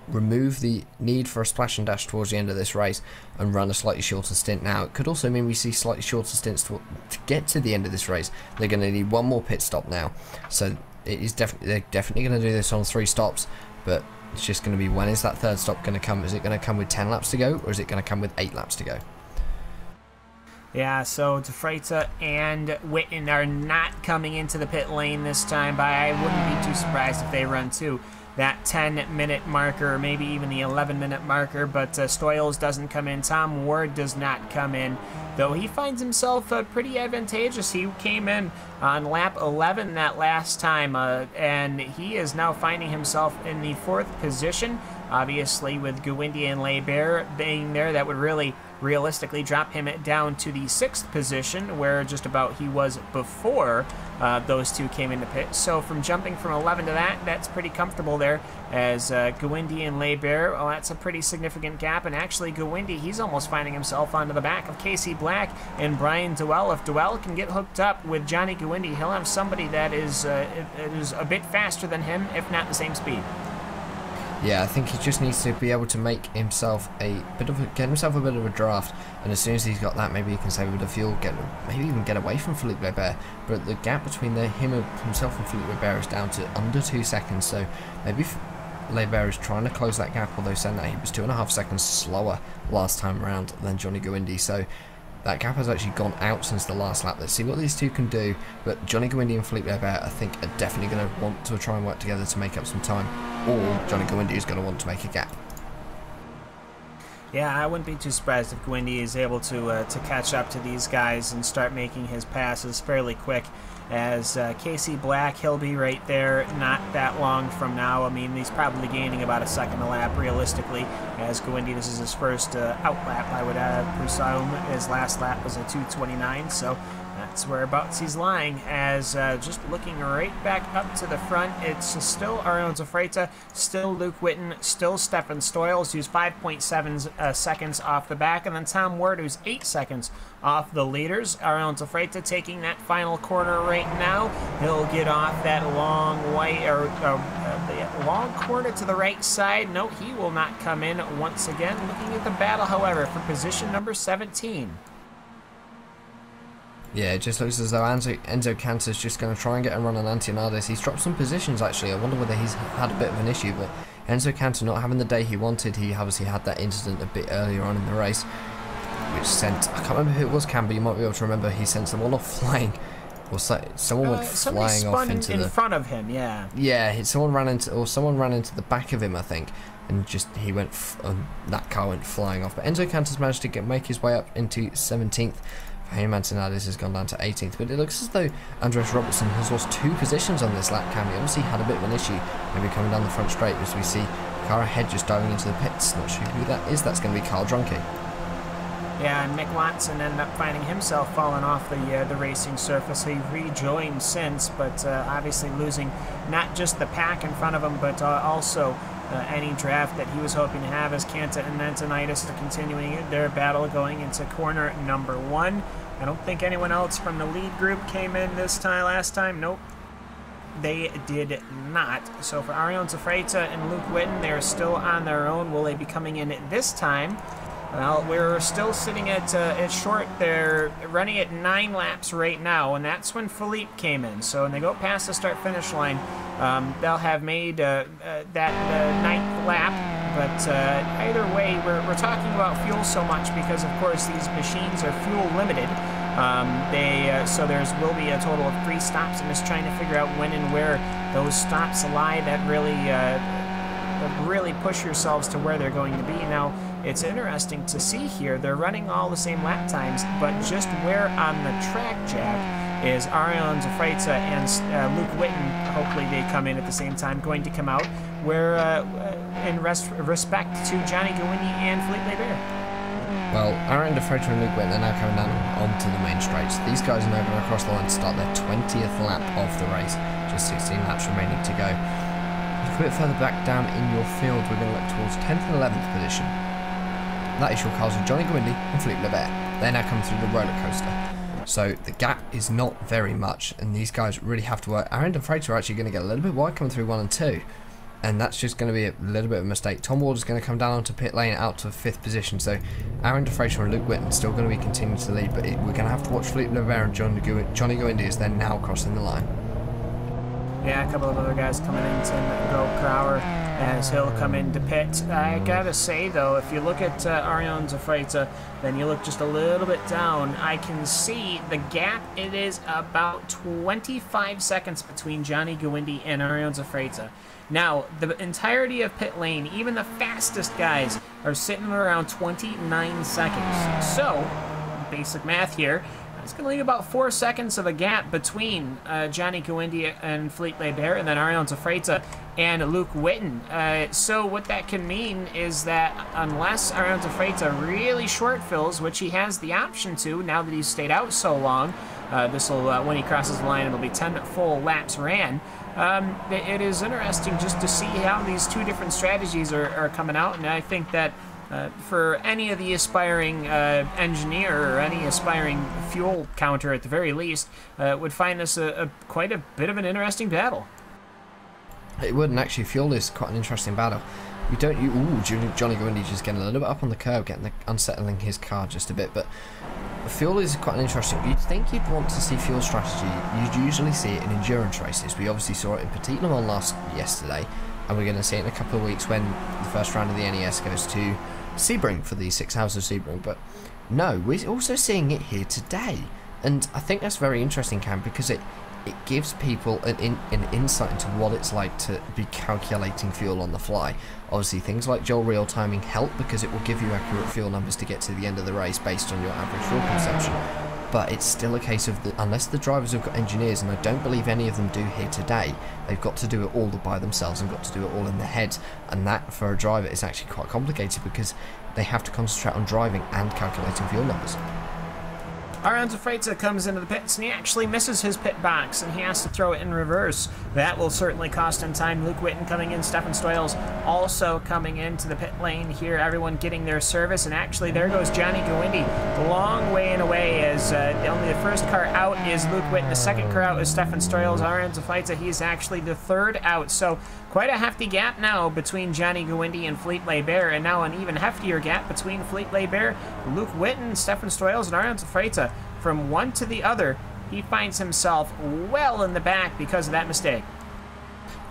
Speaker 2: remove the need for a splash and dash towards the end of this race and run a slightly shorter stint. Now it could also mean we see slightly shorter stints to get to the end of this race. They're going to need one more pit stop now, so they're definitely going to do this on 3 stops, but it's just going to be, when is that third stop going to come? Is it going to come with 10 laps to go, or is it going to come with 8 laps to go?
Speaker 1: Yeah, so Zafreta and Witten are not coming into the pit lane this time, but I wouldn't be too surprised if they run too. That 10-minute marker, or maybe even the 11-minute marker, but Stoyles doesn't come in. Tom Ward does not come in, though he finds himself pretty advantageous. He came in on lap 11 that last time, and he is now finding himself in the 4th position. Obviously, with Duwendy and Labert being there, that would really realistically drop him down to the 6th position, where just about he was before those two came into pit. So from jumping from 11 to that's pretty comfortable there, as Duwendy and Labert, well, that's a pretty significant gap. And actually Duwendy, he's almost finding himself onto the back of Casey Black and Brian Duell. If Duell can get hooked up with Johnny Duwendy, he'll have somebody that is a bit faster than him, if not the same speed.
Speaker 2: Yeah, I think he just needs to be able to make himself get himself a bit of a draft, and as soon as he's got that, maybe he can save a bit of fuel, maybe even get away from Philippe Labert. But the gap between himself and Philippe Labert is down to under 2 seconds, so maybe Labert is trying to close that gap, although saying that, he was 2.5 seconds slower last time around than Johnny Duwendy, so that gap has actually gone out since the last lap. Let's see what these two can do, but Johnny Duwendy and Philippe Labert, I think, are definitely going to want to try and work together to make up some time, or Johnny Duwendy is going to want to make a gap.
Speaker 1: Yeah, I wouldn't be too surprised if Duwendy is able to catch up to these guys and start making his passes fairly quick. As Casey Black, he'll be right there not that long from now. I mean, he's probably gaining about a second a lap realistically, as Duwendy, this is his first out lap, I would presume. His last lap was a 2:29, so that's whereabouts he's lying. As just looking right back up to the front, it's still Arion Zafreta, still Luke Witten, still Stefan Stoyles, who's 5.7 seconds off the back, and then Tom Ward, who's 8 seconds off the leaders. Arion Zafreta taking that final corner right now. He'll get off that long long corner to the right side. No, he will not come in once again. Looking at the battle, however, for position number 17.
Speaker 2: Yeah, it just looks as though Enzo Cantor's just going to try and get a run on Antionades. He's dropped some positions, actually. I wonder whether he's had a bit of an issue, but Enzo Cantor not having the day he wanted. He obviously had that incident a bit earlier on in the race. which sent, I can't remember who it was, Cam, but you might be able to remember, he sent someone off flying, or someone went flying off into
Speaker 1: in front of him, yeah.
Speaker 2: Yeah, someone ran into the back of him, I think, and just that car went flying off. But Enzo Cantor's managed to make his way up into 17th. Fahim Antonadis has gone down to 18th, but it looks as though Andres Robertson has lost 2 positions on this lap, Cam. He obviously had a bit of an issue, maybe coming down the front straight, as we see car ahead just diving into the pits. Not sure who that is. That's going to be Carl Drunke.
Speaker 1: Yeah, and Mick Watson ended up finding himself falling off the racing surface. He rejoined since, but obviously losing not just the pack in front of him, but also any draft that he was hoping to have, as Kanta and Antonitis are continuing their battle going into corner number 1. I don't think anyone else from the lead group came in last time. Nope, they did not. So for Arion Zafreita and Luke Witten, they're still on their own. Will they be coming in this time? Well, we're still sitting at short. They're running at 9 laps right now, and that's when Philippe came in. So when they go past the start-finish line, they'll have made that 9th lap. But either way, we're talking about fuel so much because, of course, these machines are fuel limited. So will be a total of 3 stops, and just trying to figure out when and where those stops lie. That really push yourselves to where they're going to be. Now, it's interesting to see here, they're running all the same lap times, but just where on the track, Jack, is Arion Zafreita and Luke Witten, hopefully they come in at the same time, going to come out, where in respect to Johnny Gawindi and Felipe Bear.
Speaker 2: Well, Arion Zafreita and Luke Witten are now coming down onto the main straights. These guys are now going to cross the line to start their 20th lap of the race, just 16 laps remaining to go. A bit further back down in your field, we're going to look towards 10th and 11th position. That is your cars of Johnny Gawindi and Philippe Lebert. They're now coming through the roller coaster. So the gap is not very much, and these guys really have to work. Arion Zafreita are actually going to get a little bit wide coming through 1 and 2, and that's just going to be a little bit of a mistake. Tom Ward is going to come down onto pit lane out to 5th position, so Arion Zafreita and Luke Witten still going to be continuing to lead, but we're going to have to watch Philippe Lebert and Johnny Gawindi as they're now crossing the line.
Speaker 1: Yeah, a couple of other guys coming in, Tim Grauer, as he'll come into pit. I gotta say, though, if you look at Arion Zafreita, then you look just a little bit down, I can see the gap. It is about 25 seconds between Johnny Gawindi and Arion Zafreita. Now, the entirety of pit lane, even the fastest guys, are sitting around 29 seconds. So, basic math here, it's going to leave about 4 seconds of a gap between Johnny Gawindi and Felipe Lebert, and then Arion Zafreita and Luke Witten. So what that can mean is that unless Arion Zafreita really short fills, which he has the option to now that he's stayed out so long, when he crosses the line, it'll be 10 full laps ran. It is interesting just to see how these 2 different strategies are coming out, and I think that for any of the aspiring engineer or any aspiring fuel counter at the very least, would find this quite a bit of an interesting battle.
Speaker 2: It would, and actually fuel is quite an interesting battle. Johnny Gawindi just getting a little bit up on the curb, unsettling his car just a bit, but fuel is quite an interesting. You'd think you'd want to see fuel strategy. You'd usually see it in endurance races. We obviously saw it in Petit Le Mans yesterday, and we're going to see it in a couple of weeks when the first round of the NES goes to Sebring for the 6 hours of Sebring. But no, we're also seeing it here today, and I think that's very interesting, Cam, because it gives people an insight into what it's like to be calculating fuel on the fly. Obviously, things like Joel real timing help because it will give you accurate fuel numbers to get to the end of the race based on your average fuel consumption. But it's still a case of unless the drivers have got engineers, and I don't believe any of them do here today, they've got to do it all by themselves and got to do it all in their heads. And that, for a driver, is actually quite complicated because they have to concentrate on driving and calculating fuel numbers.
Speaker 1: Arion Zafreita comes into the pits, and he actually misses his pit box, and he has to throw it in reverse. That will certainly cost him time. Luke Witten coming in, Stefan Stoyles also coming into the pit lane here, everyone getting their service, and actually there goes Johnny Gawindi, the long way and away, as only the first car out is Luke Witten, the second car out is Stefan Stoyles. Arion Zafreita, he's actually the 3rd out, so quite a hefty gap now between Johnny Gawindi and Felipe Lebert, and now an even heftier gap between Felipe Lebert, Luke Witten, Stefan Stoyles, and Arion Zafreita. From one to the other, he finds himself well in the back because of that mistake.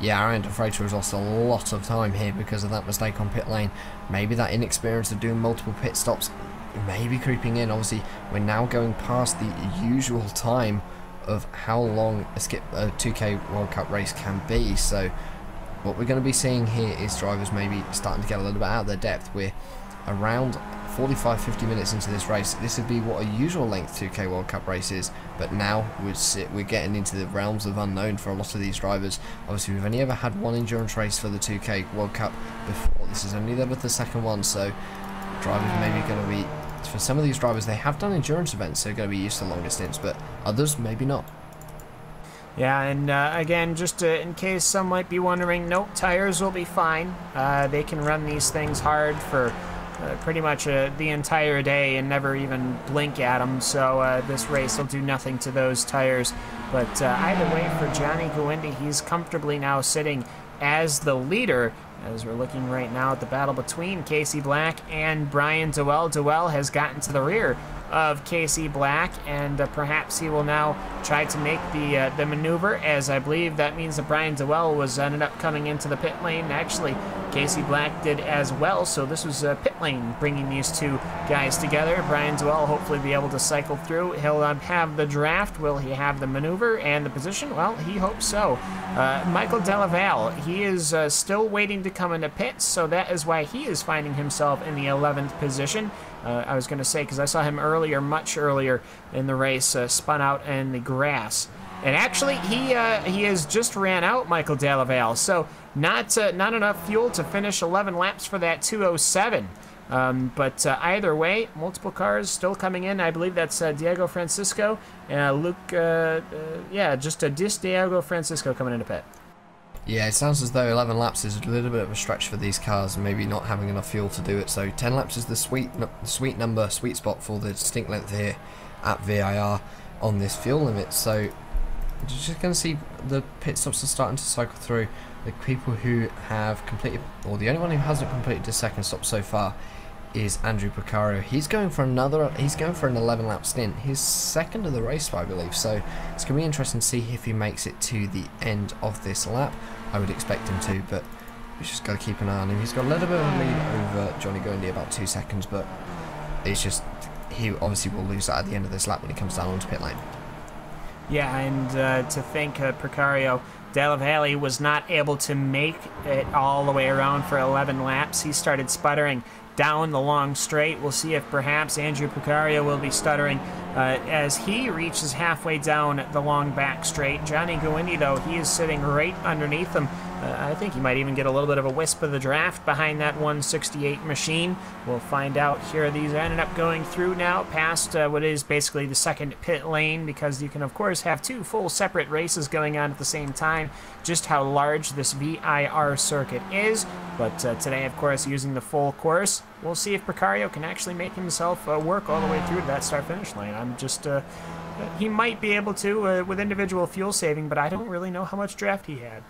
Speaker 2: Yeah, Arion Zafreita has lost a lot of time here because of that mistake on pit lane. Maybe that inexperience of doing multiple pit stops maybe creeping in. Obviously, we're now going past the usual time of how long a 2K World Cup race can be. So what we're going to be seeing here is drivers maybe starting to get a little bit out of their depth. We're around 45-50 minutes into this race. This would be what a usual length 2K World Cup race is, but now we're getting into the realms of unknown for a lot of these drivers. Obviously, we've only ever had one endurance race for the 2K World Cup before. This is only the second one, so drivers maybe going to be, for some of these drivers, they have done endurance events, so they're going to be used to longer stints, but others maybe not.
Speaker 1: Yeah, and again, just in case some might be wondering, nope, tires will be fine. They can run these things hard for pretty much the entire day and never even blink at them, so this race will do nothing to those tires. But either way, for Johnny Guindy, he's comfortably now sitting as the leader, as we're looking right now at the battle between Casey Black and Brian Dewell. Dewell has gotten to the rear of Casey Black, and perhaps he will now try to make the maneuver, as I believe that means that Brian Dewell ended up coming into the pit lane. Actually, Casey Black did as well, so this was pit lane bringing these two guys together. Brian Dewell hopefully be able to cycle through. He'll have the draft. Will he have the maneuver and the position? Well, he hopes so. Michael Delaval, he is still waiting to come into pits, so that is why he is finding himself in the 11th position. I was going to say, because I saw him earlier, much earlier in the race, spun out in the grass. And actually, he has just ran out, Michael Delaval, so not enough fuel to finish 11 laps for that 2:07. But either way, multiple cars still coming in. I believe that's Diego Francisco and Luke, just Diego Francisco coming into pit.
Speaker 2: Yeah, it sounds as though 11 laps is a little bit of a stretch for these cars, maybe not having enough fuel to do it. So 10 laps is the sweet spot for the stint length here at VIR on this fuel limit. So you're just going to see the pit stops are starting to cycle through. The people who have completed, or the only one who hasn't completed the second stop so far, is Andrew Picario. He's going for an 11 lap stint, his second of the race, I believe. So it's going to be interesting to see if he makes it to the end of this lap. I would expect him to, but we just got to keep an eye on him. He's got a little bit of a lead over Johnny Guindy, about 2 seconds, but it's just, he obviously will lose that at the end of this lap when he comes down onto pit lane.
Speaker 1: Yeah, and to think Picario, Della Valle was not able to make it all the way around for 11 laps. He started sputtering down the long straight. We'll see if perhaps Andrew Picario will be stuttering as he reaches halfway down the long back straight. Johnny Guindy, though, he is sitting right underneath him. I think he might even get a little bit of a wisp of the draft behind that 168 machine. We'll find out here. These ended up going through now past what is basically the second pit lane, because you can, of course, have two full separate races going on at the same time. Just how large this VIR circuit is. But today, of course, using the full course, we'll see if Picario can actually make himself work all the way through to that start-finish line. I'm just... he might be able to with individual fuel saving, but I don't really know how much draft he had.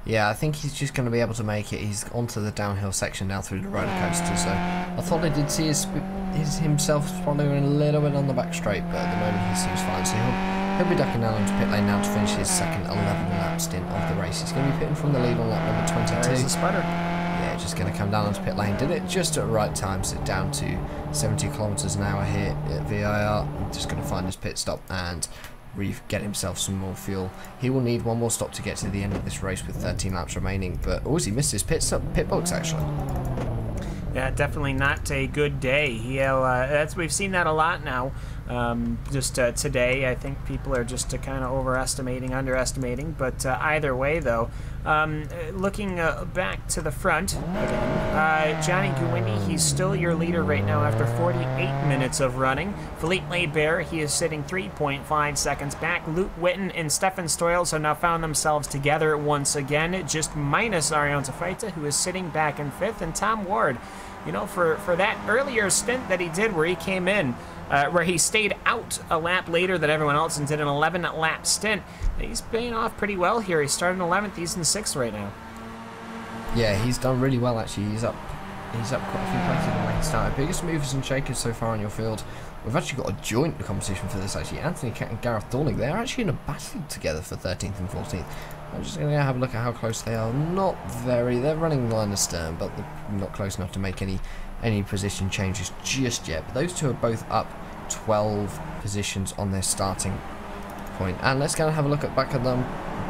Speaker 2: Yeah, I think he's just going to be able to make it. He's onto the downhill section now through the roller coaster, so I thought I did see himself following a little bit on the back straight, but at the moment he seems fine, so he'll be ducking down onto pit lane now to finish his second 11 lap stint of the race. He's going to be pitting from the lead on lap number 22.
Speaker 1: There's a sputter.
Speaker 2: Yeah, just going to come down onto pit lane. Did it just at the right time, so down to 70 kilometers an hour here at VIR. Just going to find his pit stop and get himself some more fuel. He will need one more stop to get to the end of this race with 13 laps remaining, but he missed his pit box actually.
Speaker 1: Yeah, definitely not a good day. We've seen that a lot now. Today, I think people are just kind of underestimating. But either way, though, looking back to the front again, Johnny Guindy, he's still your leader right now after 48 minutes of running. Philippe Laibert, he is sitting 3.5 seconds back. Luke Witten and Stefan Stoyles have now found themselves together once again, just minus Arion Zafaita, who is sitting back in 5th, and Tom Ward, you know, for that earlier stint that he did where he came in, where he stayed out a lap later than everyone else and did an 11-lap stint, he's paying off pretty well here. He started in 11th, he's in 6th right now.
Speaker 2: Yeah, he's done really well actually. He's up quite a few places in the way he started. Biggest movers and shakers so far on your field. We've actually got a joint competition for this actually. Anthony Cat and Gareth Dorning, they're actually in a battle together for 13th and 14th. I'm just going to have a look at how close they are. Not very. They're running line astern, but they're not close enough to make any any position changes just yet. But those two are both up 12 positions on their starting point. And let's go and have a look back at them.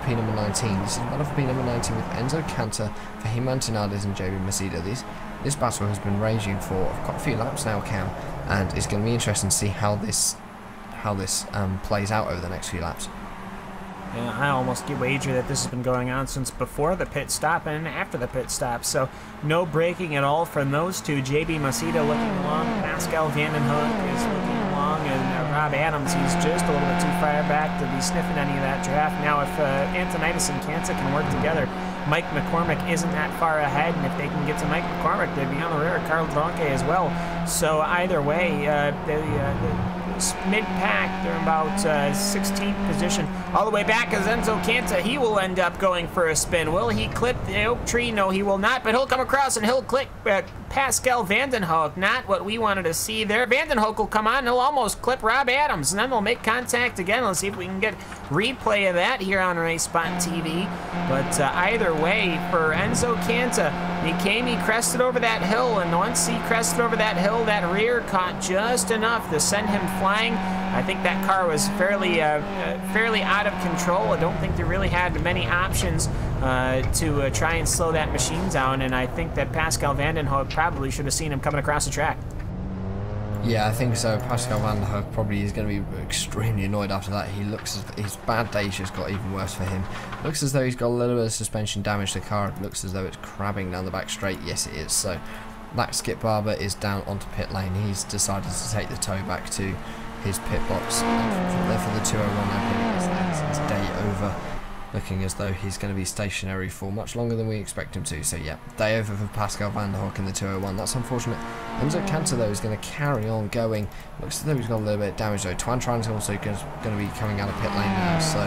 Speaker 2: P number 19. This is battle for P number 19 with Enzo Cantor, Fahim Antonades and JB Masida. This battle has been raging for quite a few laps now, Cam, and it's going to be interesting to see how this plays out over the next few laps.
Speaker 1: Yeah, I almost wager that this has been going on since before the pit stop and after the pit stop, so no braking at all from those two. JB Masida looking along, Pascal Vandenhoek is looking along, and Rob Adams, he's just a little bit too far back to be sniffing any of that draft. Now, if Antonitis and Kansa can work together, Mike McCormick isn't that far ahead, and if they can get to Mike McCormick, they'd be on the rear of Carl Donkey as well. So either way, mid-pack, they're about 16th position. All the way back is Enzo Cantor. He will end up going for a spin. Will he clip the oak tree? No, he will not, but he'll come across and he'll clip Pascal Vandenhoek. Not what we wanted to see there. Vandenhoek will come on and he'll almost clip Rob Adams, and then they'll make contact again. Let's see if we can get replay of that here on RaceSpotTV. But either way, for Enzo Cantor, he crested over that hill, and once he crested over that hill, that rear caught just enough to send him flying. I think that car was fairly out of control. I don't think they really had many options to try and slow that machine down, and I think that Pascal Vandenhoek probably should have seen him coming across the track.
Speaker 2: Yeah, I think so. Pascal Vandenhoek probably is going to be extremely annoyed after that. He looks as his bad days just got even worse for him. Looks as though he's got a little bit of suspension damage to the car. It looks as though it's crabbing down the back straight. Yes, it is. So that Skip Barber is down onto pit lane. He's decided to take the tow back to his pit box. Therefore, the 201 opening is day over. Looking as though he's going to be stationary for much longer than we expect him to. So yeah, day over for Pascal Vandenhoek in the 201. That's unfortunate. Enzo Cantor, though, is going to carry on going. Looks as though he's got a little bit of damage, though. Twan's also going to be coming out of pit lane now. So,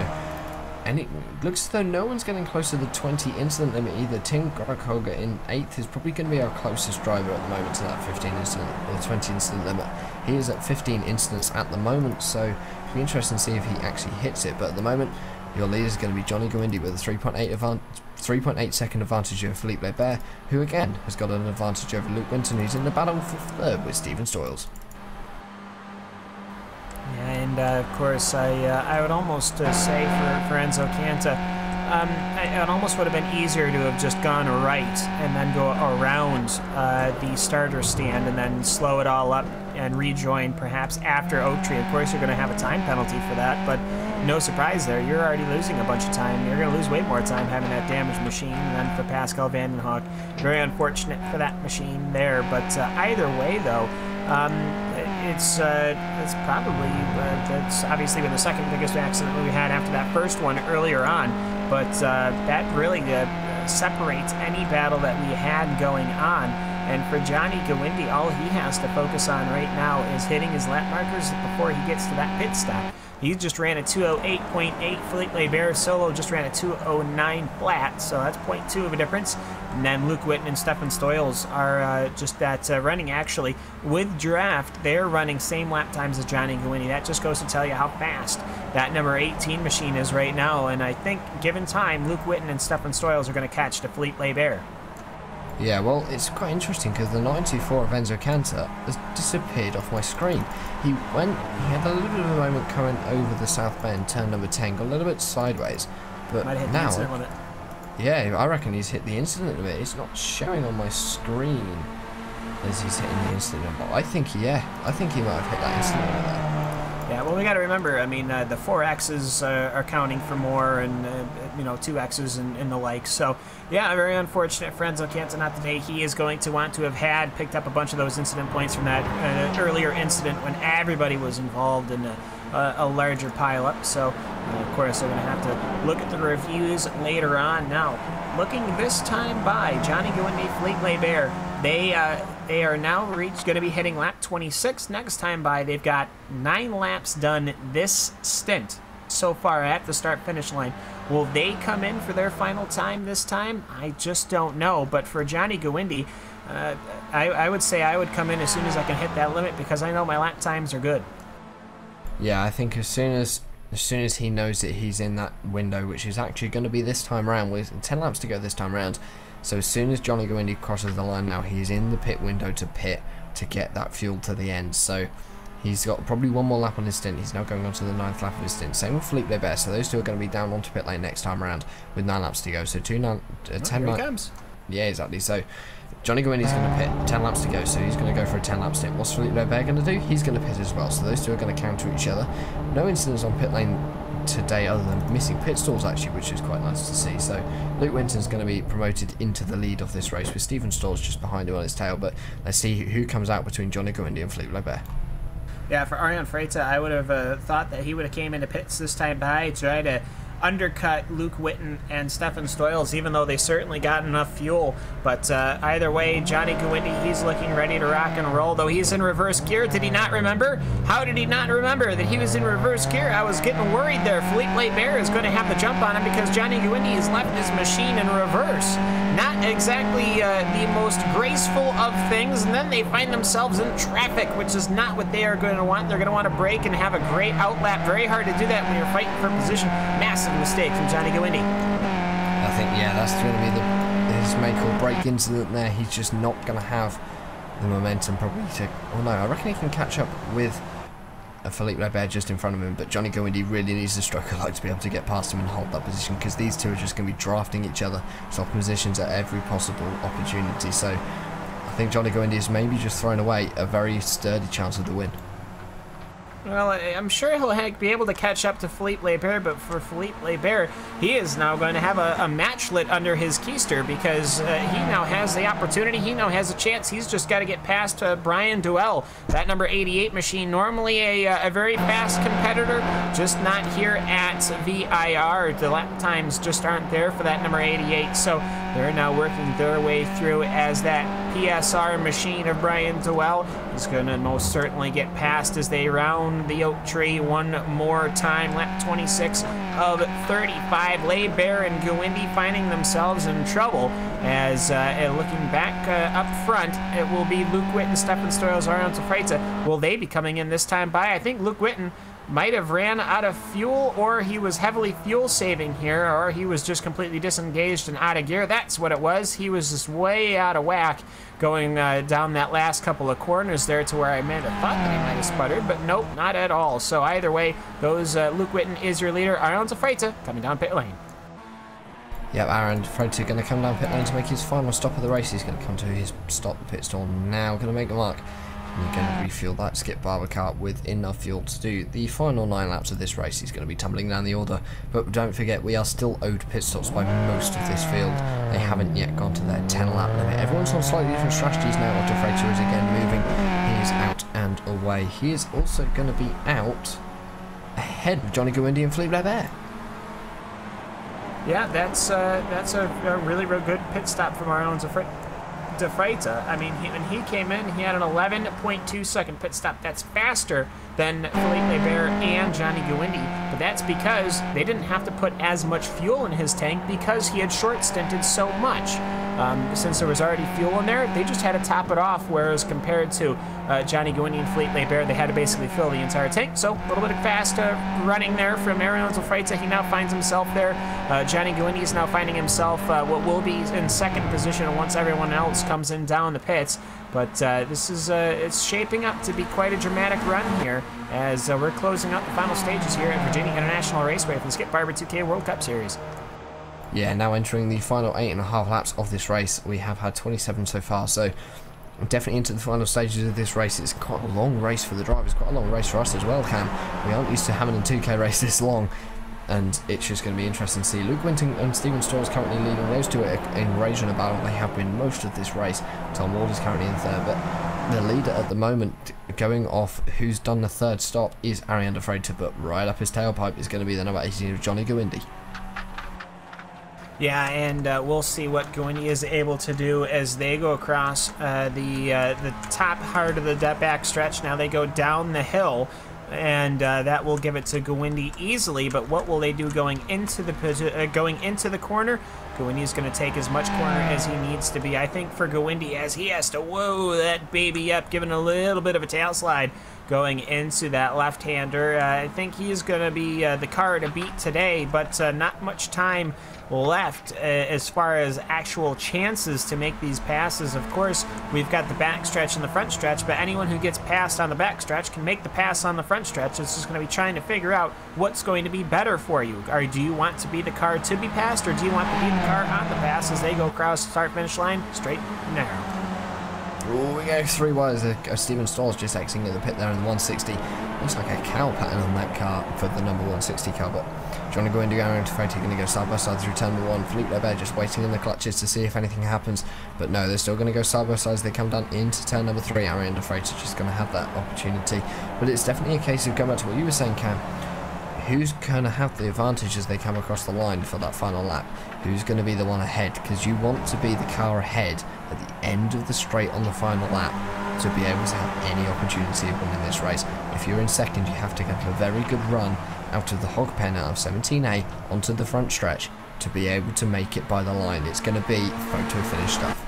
Speaker 2: and it looks as though no one's getting close to the 20 incident limit either. Tim Gorokoga in 8th is probably going to be our closest driver at the moment to that 15 incident or 20 incident limit. He is at 15 incidents at the moment, so it'll be interesting to see if he actually hits it. But at the moment, your leader is going to be Johnny Guindi with a 3.8 second advantage over Philippe Lebert, who again has got an advantage over Luke Winton, who's in the battle for third with Stephen Stoyles.
Speaker 1: Yeah, and of course, I would almost say for Enzo Cantor, it almost would have been easier to have just gone right and then go around the starter stand and then slow it all up and rejoin perhaps after Oak Tree. Of course, you're going to have a time penalty for that, but no surprise there. You're already losing a bunch of time. You're going to lose way more time having that damaged machine than for Pascal Vandenhoek. Very unfortunate for that machine there, but either way, though, it's probably that's obviously been the second biggest accident we had after that first one earlier on, but that really separates any battle that we had going on. And for Johnny Guindi, all he has to focus on right now is hitting his lap markers before he gets to that pit stop. He just ran a 208.8. Philippe Lebert solo just ran a 209 flat, so that's 0.2 of a difference. And then Luke Witten and Stefan Stoyles are just that running actually with draft. They're running same lap times as Johnny Guindi. That just goes to tell you how fast that number 18 machine is right now. And I think, given time, Luke Witten and Stefan Stoyles are going to catch to Philippe Lebert.
Speaker 2: Yeah, well, it's quite interesting because the 924 of Enzo Cantor has disappeared off my screen. He had a little bit of a moment coming over the South Bend, turn number 10, got a little bit sideways, but
Speaker 1: might hit
Speaker 2: now,
Speaker 1: the incident limit.
Speaker 2: Yeah, I reckon he's hit the incident limit. It's not showing on my screen as he's hitting the incident limit. I think he might have hit that incident limit there.
Speaker 1: Yeah, well, we got to remember, I mean, the 4Xs are counting for more, and, 2Xs and the like. So, yeah, very unfortunate for Enzo Cantor, not today. He is going to want to have picked up a bunch of those incident points from that earlier incident when everybody was involved in a larger pileup. So, of course, they're going to have to look at the reviews later on. Now, looking this time by Johnny Guindi, Philippe Lebert, they are now going to be hitting lap 26 next time by. They've got 9 laps done this stint so far at the start-finish line. Will they come in for their final time this time? I just don't know. But for Johnny Guindi, I would say I would come in as soon as I can hit that limit because I know my lap times are good.
Speaker 2: Yeah, I think as soon as as soon as he knows that he's in that window, which is actually going to be this time around, with 10 laps to go this time around. So as soon as Johnny Goindy crosses the line now, he's in the pit window to pit to get that fuel to the end. So he's got probably one more lap on his stint. He's now going on to the 9th lap of his stint. Same with Philippe Lebert. So those two are going to be down onto pit lane next time around with 9 laps to go. So 10
Speaker 1: Here he comes.
Speaker 2: Yeah, exactly. So Johnny Goindy's going to pit, 10 laps to go, so he's going to go for a 10 lap stint. What's Philippe Lebert going to do? He's going to pit as well, so those two are going to counter each other. No incidents on pit lane today other than missing pit stalls actually, which is quite nice to see. So Luke Winton's going to be promoted into the lead of this race with Stephen Stalls just behind him on his tail, but let's see who comes out between Johnny Goindy and Philippe Lebert.
Speaker 1: Yeah, for Ariane Freitas, I would have thought that he would have came into pits this time by, try to undercut Luke Witten and Stefan Stoyles, even though they certainly got enough fuel. But either way, Johnny Goindy, he's looking ready to rock and roll, though he's in reverse gear. Did he not remember? How did he not remember that he was in reverse gear? I was getting worried there. Philippe Lebert is going to have the jump on him because Johnny Goindy has left his machine in reverse. Not exactly the most graceful of things, and then they find themselves in traffic, which is not what they are going to want. They're going to want to brake and have a great outlap. Very hard to do that when you're fighting for position. Massive mistake from Johnny Goindy.
Speaker 2: I think, yeah, that's going to be his make or break incident there. He's just not going to have the momentum probably to... Oh no, I reckon he can catch up with Philippe Lebert just in front of him, but Johnny Goindy really needs the stroke of luck to be able to get past him and hold that position, because these two are just going to be drafting each other, swapping positions at every possible opportunity. So I think Johnny Goindy is maybe just thrown away a very sturdy chance of the win.
Speaker 1: Well, I'm sure he'll be able to catch up to Philippe Lebert, but for Philippe Lebert, he is now going to have a match lit under his keister, because he now has the opportunity, he now has a chance. He's just got to get past Brian Duell, that number 88 machine, normally a very fast competitor, just not here at VIR. The lap times just aren't there for that number 88, so they're now working their way through as that PSR machine of Brian Duell. He's going to most certainly get past as they round the oak tree one more time. Lap 26 of 35. Lebert and Goindy finding themselves in trouble as looking back up front, it will be Luke Witten, Stefan Stoyles, Ariane Freitas. Will they be coming in this time by? I think Luke Witten might have ran out of fuel, or he was heavily fuel saving here, or he was just completely disengaged and out of gear. That's what it was. He was just way out of whack going down that last couple of corners there to where I might have thought that he might have sputtered, but nope, not at all. So either way, those Luke Witten is your leader. Ariane Freitas coming down pit lane.
Speaker 2: Yep, Ariane Freitas going to come down pit lane to make his final stop of the race. He's going to come to his stop pit stall now, going to make the mark. You're going to refuel that Skip Barber car with enough fuel to do the final 9 laps of this race. He's going to be tumbling down the order, but don't forget we are still owed pit stops by most of this field. They haven't yet gone to their 10 lap limit. Everyone's on slightly different strategies now. Otto Freitas is again moving. He is out and away. He is also going to be out ahead of Johnny Goindy and Philippe Lebert.
Speaker 1: Yeah, that's a really good pit stop from Ariane Freitas. I mean, when he came in, he had an 11.2 second pit stop. That's faster than Philippe Lebert and Johnny Goindy, but that's because they didn't have to put as much fuel in his tank because he had short stinted so much. Since there was already fuel in there, they just had to top it off, whereas compared to Johnny Goindy and Philippe Lebert, they had to basically fill the entire tank. So a little bit of fast running there from Ariane Freitas. He now finds himself there. Johnny Goindy is now finding himself what will be in second position once everyone else comes in down the pits. But this is it's shaping up to be quite a dramatic run here as we're closing out the final stages here at Virginia International Raceway for the Skip Barber 2K World Cup Series.
Speaker 2: Yeah, now entering the final 8.5 laps of this race. We have had 27 so far, so definitely into the final stages of this race. It's quite a long race for the drivers, quite a long race for us as well, Cam. We aren't used to having a 2K race this long, and it's just going to be interesting to see. Luke Winton and Stephen Stoyles currently leading. Those two are in raging a battle. They have been most of this race. Tom Ward is currently in third, but the leader at the moment, going off who's done the third stop, is Ariane Freitas, but right up his tailpipe is going to be the number 18 of Johnny Goindy.
Speaker 1: Yeah, and we'll see what Goindy is able to do as they go across the top part of the back stretch. Now they go down the hill, and that will give it to Goindy easily. But what will they do going into the corner? Goindy is going to take as much corner as he needs to be. I think for Goindy, as he has to whoa that baby up, giving a little bit of a tail slide going into that left-hander. I think he's going to be the car to beat today, but not much time left as far as actual chances to make these passes. Of course, we've got the back stretch and the front stretch, but anyone who gets passed on the back stretch can make the pass on the front stretch. It's just going to be trying to figure out what's going to be better for you. Or do you want to be the car to be passed, or do you want to be the car on the pass as they go across the start-finish line, straight and narrow?
Speaker 2: Oh, we go 3 wires. Steven Stall's just exiting the pit there in the 160. Looks like a cow pattern on that car for the number 160 car, but Johnny go into Aaron Tafrati going to go side by side through turn number 1. Philippe Lebert just waiting in the clutches to see if anything happens, but no, they're still going to go side by side as they come down into turn number 3. Aaron Tafrati just going to have that opportunity, but it's definitely a case of going back to what you were saying, Cam. Who's going to have the advantage as they come across the line for that final lap? Who's going to be the one ahead? Because you want to be the car ahead at the end of the straight on the final lap to be able to have any opportunity of winning this race. If you're in second, you have to get a very good run out of the hog pen out of 17A onto the front stretch to be able to make it by the line. It's going to be photo finish stuff.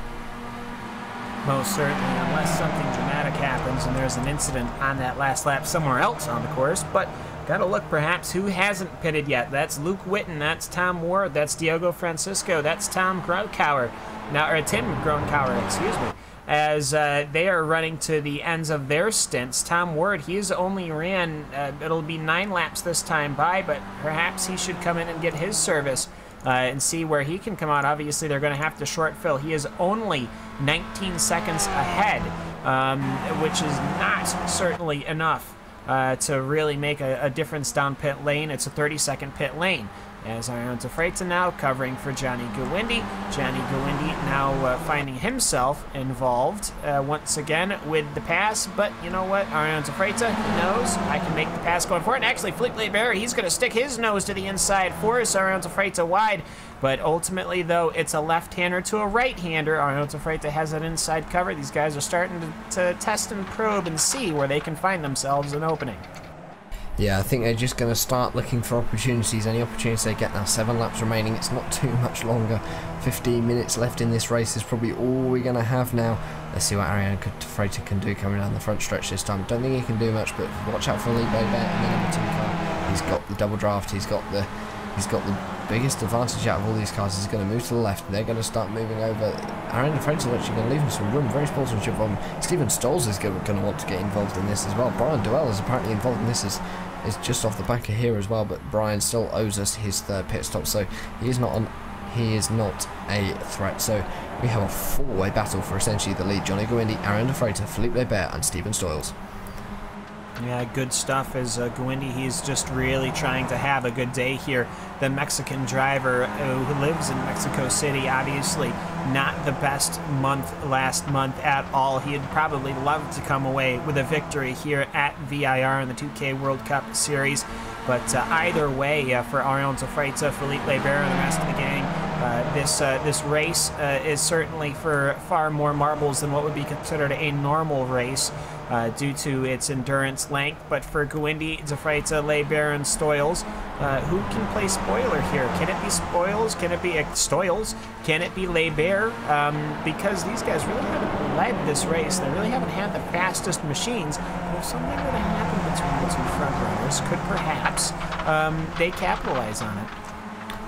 Speaker 1: Most certainly, unless something dramatic happens and there's an incident on that last lap somewhere else on the course. But gotta look perhaps who hasn't pitted yet. That's Luke Witten, that's Tom Ward, that's Diogo Francisco, that's Tim Gronkauer, excuse me. As they are running to the ends of their stints. Tom Ward, he's only ran, it'll be 9 laps this time by, but perhaps he should come in and get his service and see where he can come out. Obviously, they're going to have to short fill. He is only 19 seconds ahead, which is not certainly enough to really make a difference down pit lane. It's a 30-second pit lane. As Arion Tafreta now covering for Johnny Gawindi. Johnny Gawindi now finding himself involved once again with the pass, but you know what? Arion Tafreta knows I can make the pass going forward. And actually, Philippe Lebert, he's going to stick his nose to the inside for Arion Tafreta wide, but ultimately, though, it's a left-hander to a right-hander. Arion Tafreta has an inside cover. These guys are starting to test and probe and see where they can find themselves an opening.
Speaker 2: Yeah, I think they're just going to start looking for opportunities. Any opportunities they get now. 7 laps remaining. It's not too much longer. 15 minutes left in this race is probably all we're going to have now. Let's see what Arion Tafreta can do coming down the front stretch this time. Don't think he can do much, but watch out for Lee Baybet and the number 2 car. He's got the double draft. He's got the biggest advantage out of all these cars. He's going to move to the left. They're going to start moving over. Arion Tafreta is actually going to leave him some room. Very sportsmanship from Steven Stolz is going to want to get involved in this as well. Brian Duell is apparently involved in this is just off the back of here as well, but Brian still owes us his 3rd pit stop, so he is not a threat. So we have a 4-way battle for essentially the lead. Johnny Gawindi, Arion Tafreta, Philippe Lebert and Steven Stoyles.
Speaker 1: Yeah, good stuff as Gawindi, he's just really trying to have a good day here. The Mexican driver who lives in Mexico City, obviously not the best last month at all. He'd probably love to come away with a victory here at VIR in the 2K World Cup Series. But either way, for Arion Tafreta, Philippe Lebert, and the rest of the gang, this race is certainly for far more marbles than what would be considered a normal race due to its endurance length. But for Gawindi, Tafreta, Lebert, and Stoyles, who can play spoiler here? Can it be Spoils? Can it be Stoyles? Can it be Lebert? Because these guys really haven't led this race. They really haven't had the fastest machines. But if something were to happen between the 2 front runners, could perhaps they capitalize on it.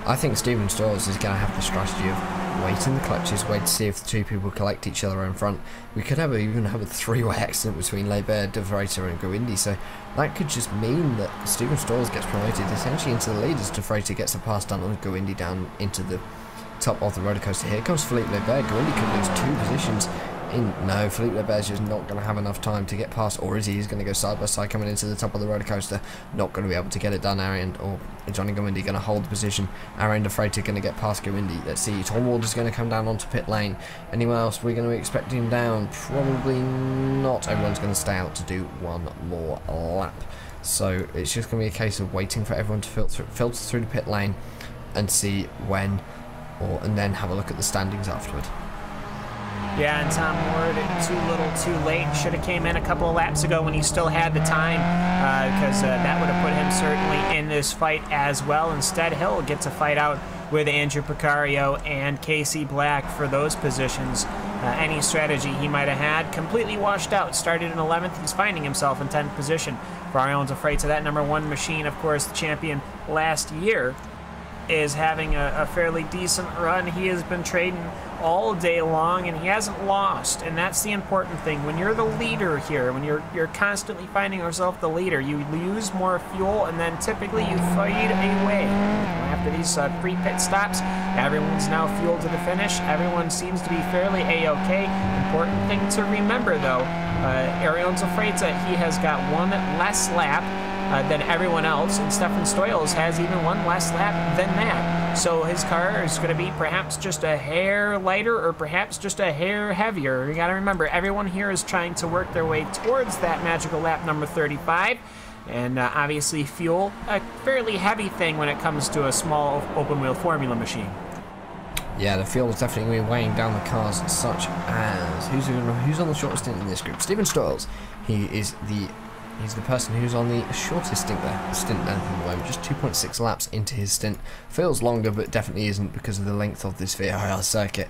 Speaker 2: I think Steven Stoyles is going to have the strategy of wait in the clutches, wait to see if the 2 people collect each other in front. We could even have a 3-way accident between Lebert, Tafreta and Gawindi, so that could just mean that Steven Stoyles gets promoted essentially into the lead as Tafreta gets a pass done on Gawindi down into the top of the roller coaster. Here comes Philippe Lebert. Gawindi could lose 2 positions. No, Philippe Lebert's just not going to have enough time to get past, or is he? He's going to go side by side coming into the top of the roller coaster. Not going to be able to get it done. Johnny Gawindi going to hold the position. Arion Tafreta going to get past Gawindi. Let's see, Tom Ward is going to come down onto pit lane. Anyone else we're going to be expecting down? Probably not. Everyone's going to stay out to do 1 more lap. So it's just going to be a case of waiting for everyone to filter through the pit lane and see when, and then have a look at the standings afterward.
Speaker 1: Yeah, and Tom Ward, too little, too late. Should have came in a couple of laps ago when he still had the time, because that would have put him certainly in this fight as well. Instead, he'll get to fight out with Andrew Picario and Casey Black for those positions. Any strategy he might have had completely washed out. Started in 11th, he's finding himself in 10th position. For Ariel Freitas, that number 1 machine, of course, the champion last year, is having a fairly decent run. He has been trading all day long, and he hasn't lost, and that's the important thing. When you're the leader here, when you're constantly finding yourself the leader, you use more fuel, and then typically you fade away. After these pre-pit stops, everyone's now fueled to the finish. Everyone seems to be fairly A-OK. Important thing to remember, though, Ariel Freitas, he has got 1 less lap than everyone else, and Stefan Stoyles has even 1 less lap than that. So his car is going to be perhaps just a hair lighter or perhaps just a hair heavier. You got to remember, everyone here is trying to work their way towards that magical lap number 35. And obviously fuel, a fairly heavy thing when it comes to a small open-wheel formula machine.
Speaker 2: Yeah, the fuel is definitely going to be weighing down the cars, such as who's on the shortest stint in this group? Stephen Stoyles. He's the person who's on the shortest stint there at the moment, just 2.6 laps into his stint. Feels longer, but definitely isn't because of the length of this VIR circuit.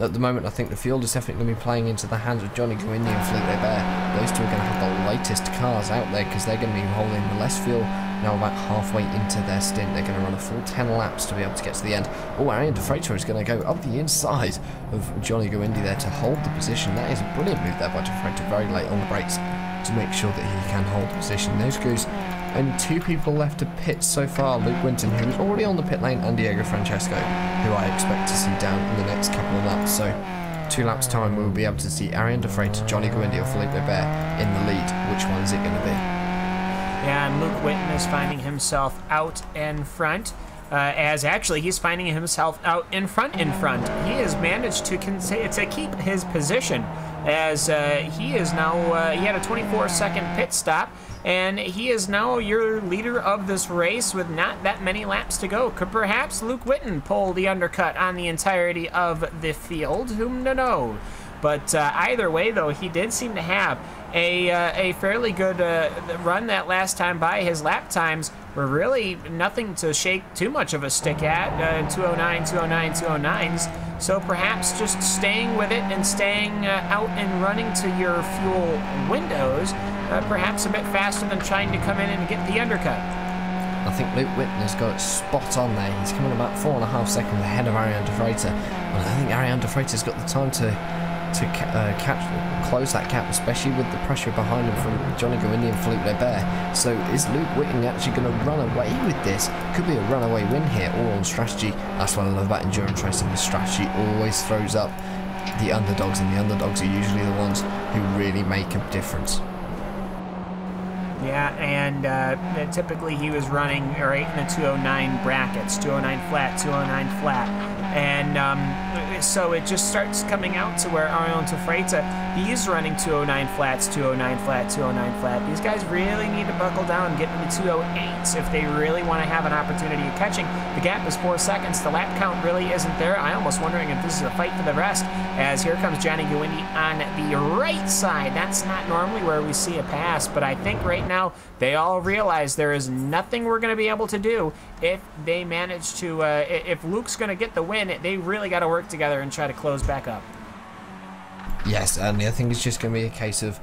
Speaker 2: At the moment, I think the field is definitely going to be playing into the hands of Johnny Guindi and Felipe Bear. Those two are going to have the latest cars out there because they're going to be holding the less fuel now about halfway into their stint. They're going to run a full 10 laps to be able to get to the end. Oh, Ariel Freitas is going to go up the inside of Johnny Guindi there to hold the position. That is a brilliant move there by Freitas, very late on the brakes to make sure that he can hold the position. Those goes only 2 people left to pit so far. Luke Winton, who is already on the pit lane, and Diego Francesco, who I expect to see down in the next couple of laps. So 2 laps time we'll be able to see Ariel Freitas, Johnny Guindi or Felipe Bear in the lead. Which one is it going to be?
Speaker 1: Yeah, and Luke Winton is finding himself out in front. As actually he's finding himself out in front. He has managed to keep his position, as he is now, he had a 24-second pit stop, and he is now your leader of this race with not that many laps to go. Could perhaps Luke Winton pull the undercut on the entirety of the field? Whom to know? But either way, though, he did seem to have a fairly good run that last time by. His lap times were really nothing to shake too much of a stick at, 209, 209, 209s. So perhaps just staying with it and staying out and running to your fuel windows, perhaps a bit faster than trying to come in and get the undercut.
Speaker 2: I think Luke Winton has got it spot on there. He's coming about 4.5 seconds ahead of Ariel Freitas. And I think Ariel Freitas has got the time to close that gap, especially with the pressure behind him from Johnny Guindi and Felipe Bear. So is Luke Winton actually going to run away with this? Could be a runaway win here, all on strategy. That's what I love about endurance racing. The strategy always throws up the underdogs, and the underdogs are usually the ones who really make a difference.
Speaker 1: Yeah, and typically he was running right in the 209 brackets, 209 flat, 209 flat. And so it just starts coming out to where Ariel Freitas, he's running 209 flats, 209 flat, 209 flat. These guys really need to buckle down and get into the 208s if they really want to have an opportunity of catching. The gap is 4 seconds. The lap count really isn't there. I'm almost wondering if this is a fight for the rest, as here comes Johnny Guindi on the right side. That's not normally where we see a pass, but I think right now they all realize there is nothing we're going to be able to do if they manage to, if Luke's going to get the win, they really got to work together and try to close back up.
Speaker 2: Yes, and I think it's just going to be a case of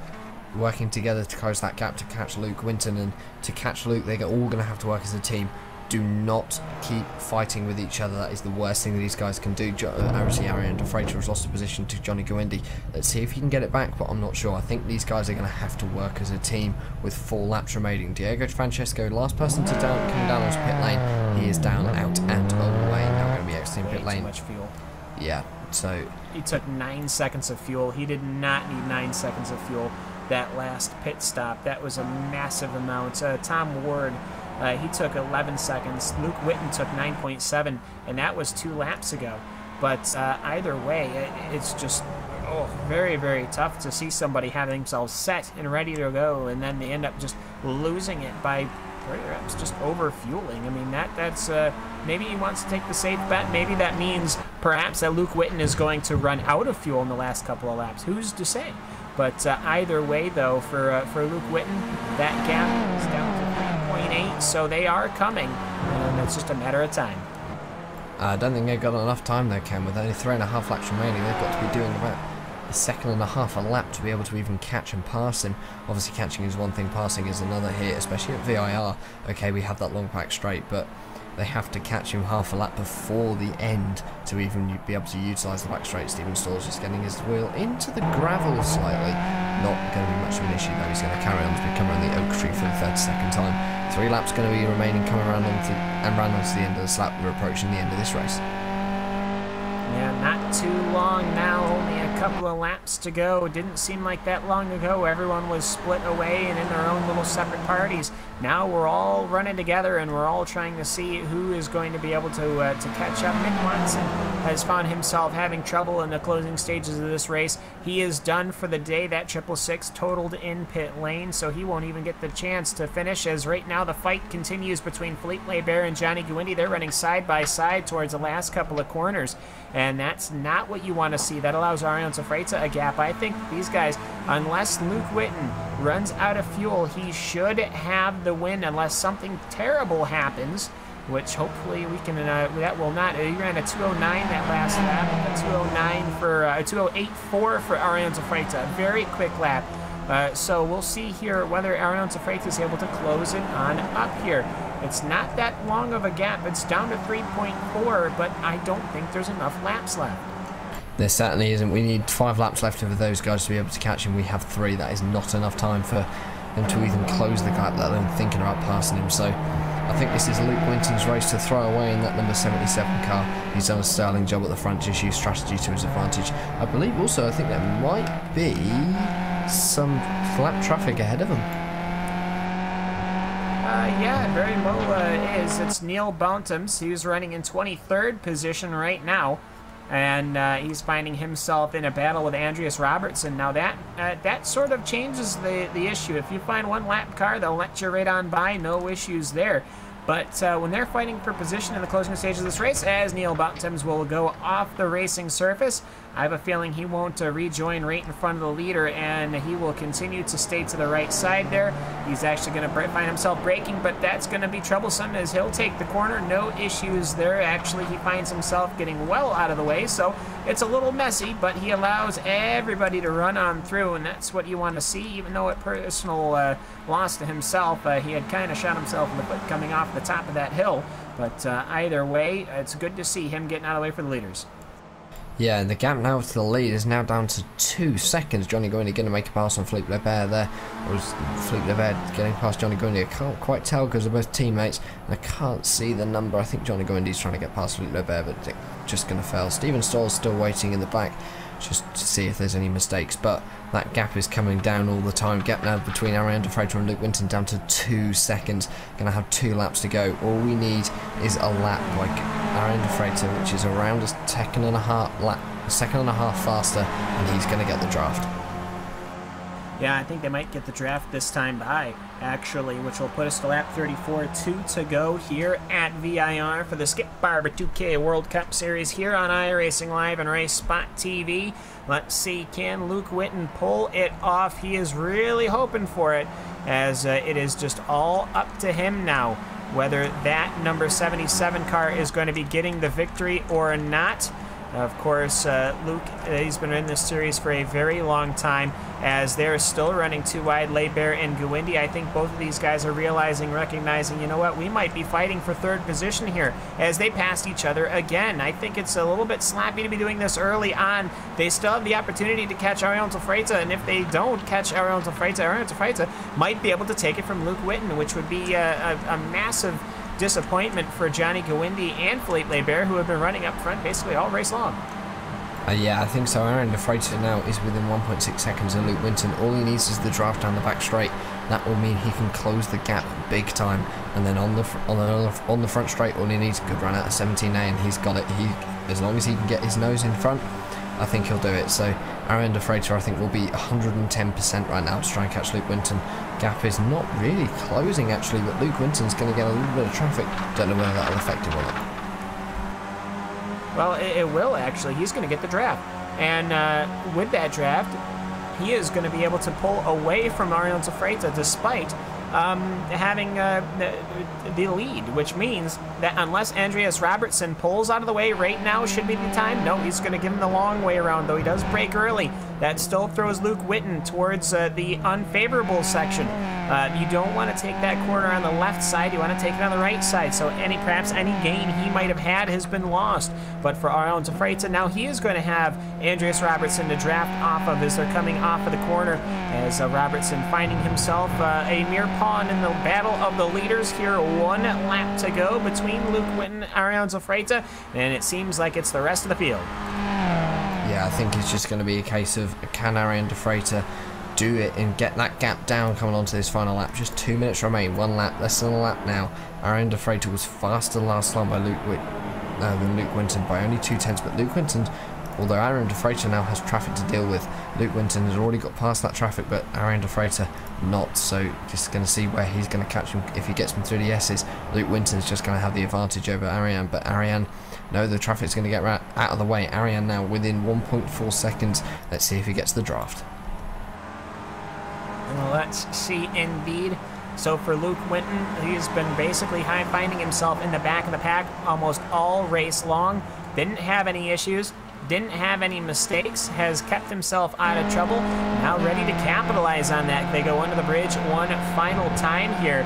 Speaker 2: working together to close that gap to catch Luke Winton, and to catch Luke, they're all going to have to work as a team. Do not keep fighting with each other. That is the worst thing that these guys can do. Obviously, Ariel Freitas has lost a position to Johnny Guindi. Let's see if he can get it back, but I'm not sure. I think these guys are going to have to work as a team with 4 laps remaining. Diego Francesco, last person to come down his pit lane. He is down, out, and away. Now going to be exiting pit lane.
Speaker 1: Too much fuel.
Speaker 2: Yeah, so
Speaker 1: he took 9 seconds of fuel. He did not need 9 seconds of fuel that last pit stop. That was a massive amount. Tom Ward, he took 11 seconds. Luke Winton took 9.7, and that was 2 laps ago. But either way, it's just very, very tough to see somebody having themselves set and ready to go, and then they end up just losing it by perhaps just over-fueling. I mean, that's maybe he wants to take the safe bet. Maybe that means perhaps that Luke Winton is going to run out of fuel in the last couple of laps. Who's to say? But either way, though, for Luke Winton, that gap is down to 3.8, so they are coming, and it's just a matter of time.
Speaker 2: I don't think they've got enough time there, Ken. With only 3.5 laps remaining, they've got to be doing about 1.5 seconds a lap to be able to even catch and pass him. Obviously, catching is one thing, passing is another here, especially at VIR. Okay, we have that long back straight, but they have to catch him half a lap before the end to even be able to utilise the back straight. Steven Stall's just getting his wheel into the gravel slightly. Not going to be much of an issue though. He's going to carry on to become around the oak tree for the 32nd time. 3 laps going to be remaining, coming around onto the end of this lap. We're approaching the end of this race.
Speaker 1: Yeah, not too long now, only a couple of laps to go. Didn't seem like that long ago. Everyone was split away and in their own little separate parties. Now we're all running together and we're all trying to see who is going to be able to catch up. Mick Watson has found himself having trouble in the closing stages of this race. He is done for the day. That 666 totaled in pit lane, so he won't even get the chance to finish, as right now the fight continues between Philippe Labert and Johnny Guindi. They're running side by side towards the last couple of corners, and that's not what you want to see. That allows Arion Zafreta a gap. I think these guys, unless Luke Witten runs out of fuel, he should have the win unless something terrible happens, which hopefully we can, that will not. He ran a 2:09 that last lap, a 2:09 for, a 2:08.4 for Arion Zafreta. Very quick lap. So we'll see here whether Arion Zafreta is able to close it on up here. It's not that long of a gap. It's down to 3.4, but I don't think there's enough laps left.
Speaker 2: There certainly isn't. We need 5 laps left for those guys to be able to catch him. We have 3. That is not enough time for them to even close the gap, let alone thinking about passing him. So I think this is Luke Winton's race to throw away in that number 77 car. He's done a sterling job at the front, just used strategy to his advantage. I believe also, I think there might be some lap traffic ahead of him.
Speaker 1: Yeah, very well is. It's Neil Bountams. He's running in 23rd position right now, and he's finding himself in a battle with Andreas Robertson. Now that sort of changes the issue. If you find one lap car, they'll let you right on by, no issues there. But when they're fighting for position in the closing stages of this race, as Neil Bountams will go off the racing surface, I have a feeling he won't rejoin right in front of the leader, and he will continue to stay to the right side there. He's actually going to find himself braking, but that's going to be troublesome as he'll take the corner. No issues there. Actually, he finds himself getting well out of the way, so it's a little messy, but he allows everybody to run on through, and that's what you want to see, even though at personal loss to himself. He had kind of shot himself in the foot coming off the top of that hill, but either way, it's good to see him getting out of the way for the leaders.
Speaker 2: Yeah, the gap now to the lead is now down to 2 seconds. Johnny Guindi going to make a pass on Philippe Labert there. Or is Philippe Labert getting past Johnny Guindi? I can't quite tell because they're both teammates. And I can't see the number. I think Johnny Guindi's trying to get past Philippe Labert, but just going to fail. Steven Stall's still waiting in the back just to see if there's any mistakes. But that gap is coming down all the time. Gap now between Arion Zafreta and Luke Winton down to 2 seconds. Going to have 2 laps to go. All we need is a lap like Arion Zafreta, which is around a second and a half faster, and he's going to get the draft.
Speaker 1: Yeah, I think they might get the draft this time by, actually, which will put us to lap 34. 2 to go here at VIR for the Skip Barber 2K World Cup Series here on iRacing Live and RaceSpotTV. Let's see, can Luke Witten pull it off? He is really hoping for it, as it is just all up to him now, whether that number 77 car is going to be getting the victory or not. Of course, Luke, he's been in this series for a very long time, as they're still running 2 wide, Labert and Guindi. I think both of these guys are recognizing, you know what, we might be fighting for 3rd position here, as they passed each other again. I think it's a little bit sloppy to be doing this early on. They still have the opportunity to catch Arion Zafreta, and if they don't catch Arion Zafreta might be able to take it from Luke Witten, which would be a massive disappointment for Johnny Guindi and Philippe Labert, who have been running up front basically all race long.
Speaker 2: Yeah, I think so. Arion Zafreta now is within 1.6 seconds of Luke Winton. All he needs is the draft down the back straight. That will mean he can close the gap big time. And then on the front straight, all he needs is a good run out of 17A, and he's got it. As long as he can get his nose in front, I think he'll do it. So Arion Zafreta, I think, will be 110% right now to try and catch Luke Winton. Gap is not really closing, actually, but Luke Winton's going to get a little bit of traffic. Don't know whether that'll affect him or not.
Speaker 1: Well, it will, actually. He's going to get the draft. And with that draft, he is going to be able to pull away from Arion Zafreta, despite having the lead, which means that unless Andreas Robertson pulls out of the way right now should be the time. No, he's going to give him the long way around, though he does brake early. That still throws Luke Witten towards the unfavorable section. You don't want to take that corner on the left side. You want to take it on the right side. So perhaps any gain he might have had has been lost. But for Arion Zafrita, now he is going to have Andreas Robertson to draft off of as they're coming off of the corner. As Robertson finding himself a mere pawn in the battle of the leaders here. 1 lap to go between Luke Witten and Arion Zafrita. And it seems like it's the rest of the field.
Speaker 2: Yeah, I think it's just going to be a case of can Arion Zafrita do it and get that gap down coming onto this final lap. Just 2 minutes remain, 1 lap, less than a lap now. Arion Zafrita was faster last time by than Luke Winton by only 2/10, but Luke Winton, although Arion Zafrita now has traffic to deal with, Luke Winton has already got past that traffic, but Arion Zafrita not, so just going to see where he's going to catch him. If he gets him through the S's, Luke Winton's just going to have the advantage over Arion, but Arion, no, the traffic's going to get out of the way. Arion now within 1.4 seconds. Let's see if he gets the draft.
Speaker 1: Well, let's see indeed. So for Luke Winton, he's been basically finding himself in the back of the pack almost all race long. Didn't have any issues, didn't have any mistakes, has kept himself out of trouble. Now ready to capitalize on that. They go under the bridge one final time here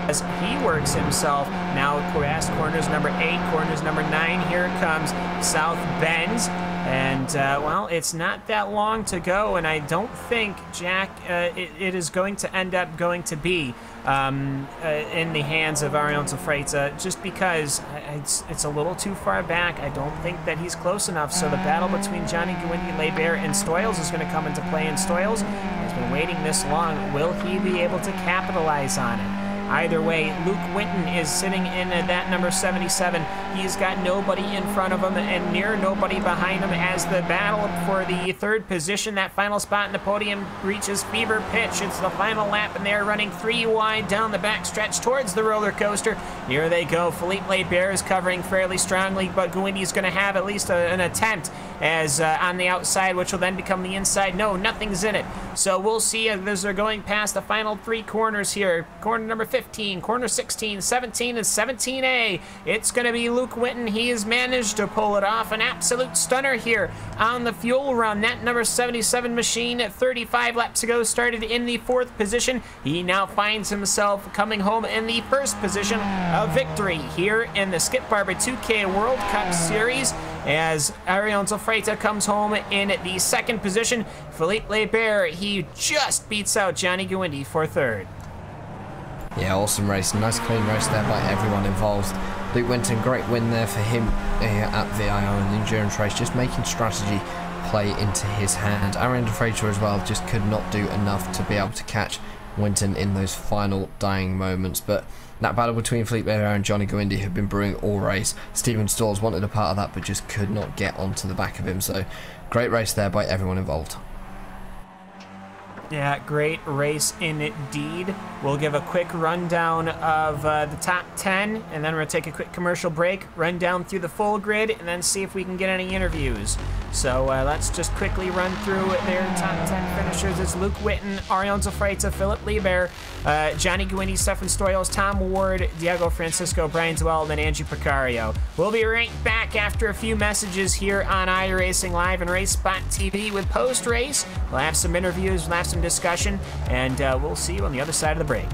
Speaker 1: as he works himself now past corners number 8, corners number 9. Here comes South Bends. And, well, it's not that long to go, and I don't think, Jack, it is going to end up going to be in the hands of Arion Zafrita, just because it's a little too far back. I don't think that he's close enough, so the battle between Johnny Guindy, Leibert, and Stoyles is going to come into play, and Stoyles has been waiting this long. Will he be able to capitalize on it? Either way, Luke Winton is sitting in that number 77. He's got nobody in front of him and near nobody behind him as the battle for the 3rd position, that final spot in the podium, reaches fever pitch. It's the final lap, and they're running 3 wide down the backstretch towards the roller coaster. Here they go. Philippe Leibert is covering fairly strongly, but Guindy's going to have at least an attempt as on the outside, which will then become the inside. No, nothing's in it. So we'll see as they're going past the final 3 corners here. Corner number 15, corner 16, 17, and 17A. It's going to be Luke Winton. He has managed to pull it off. An absolute stunner here on the fuel run. That number 77 machine at 35 laps ago started in the 4th position. He now finds himself coming home in the 1st position of victory here in the Skip Barber 2K World Cup Series as Arion Zafrita comes home in the 2nd position. Philippe Leibert, he just beats out Johnny Guindy for 3rd.
Speaker 2: Yeah, awesome race. Nice clean race there by everyone involved. Luke Winton, great win there for him at VIR in the endurance race, just making strategy play into his hand. Arion Zafrita as well just could not do enough to be able to catch Winton in those final dying moments. But that battle between Philippe Leibert and Johnny Guindy had been brewing all race. Stephen Stalls wanted a part of that but just could not get onto the back of him. So great race there by everyone involved.
Speaker 1: Yeah, great race indeed. We'll give a quick rundown of the top 10, and then we're going to take a quick commercial break, run down through the full grid, and then see if we can get any interviews. So let's just quickly run through their top 10 finishers. It's Luke Winton, Arion Zafrita, Philippe Leibert, Johnny Guindy, Stefan Stoyles, Tom Ward, Diego Francisco, Brian Zwell, and Andrew Picario. We'll be right back after a few messages here on iRacing Live and RaceSpotTV with post-race. We'll have some interviews, we'll have some discussion, and we'll see you on the other side of the break.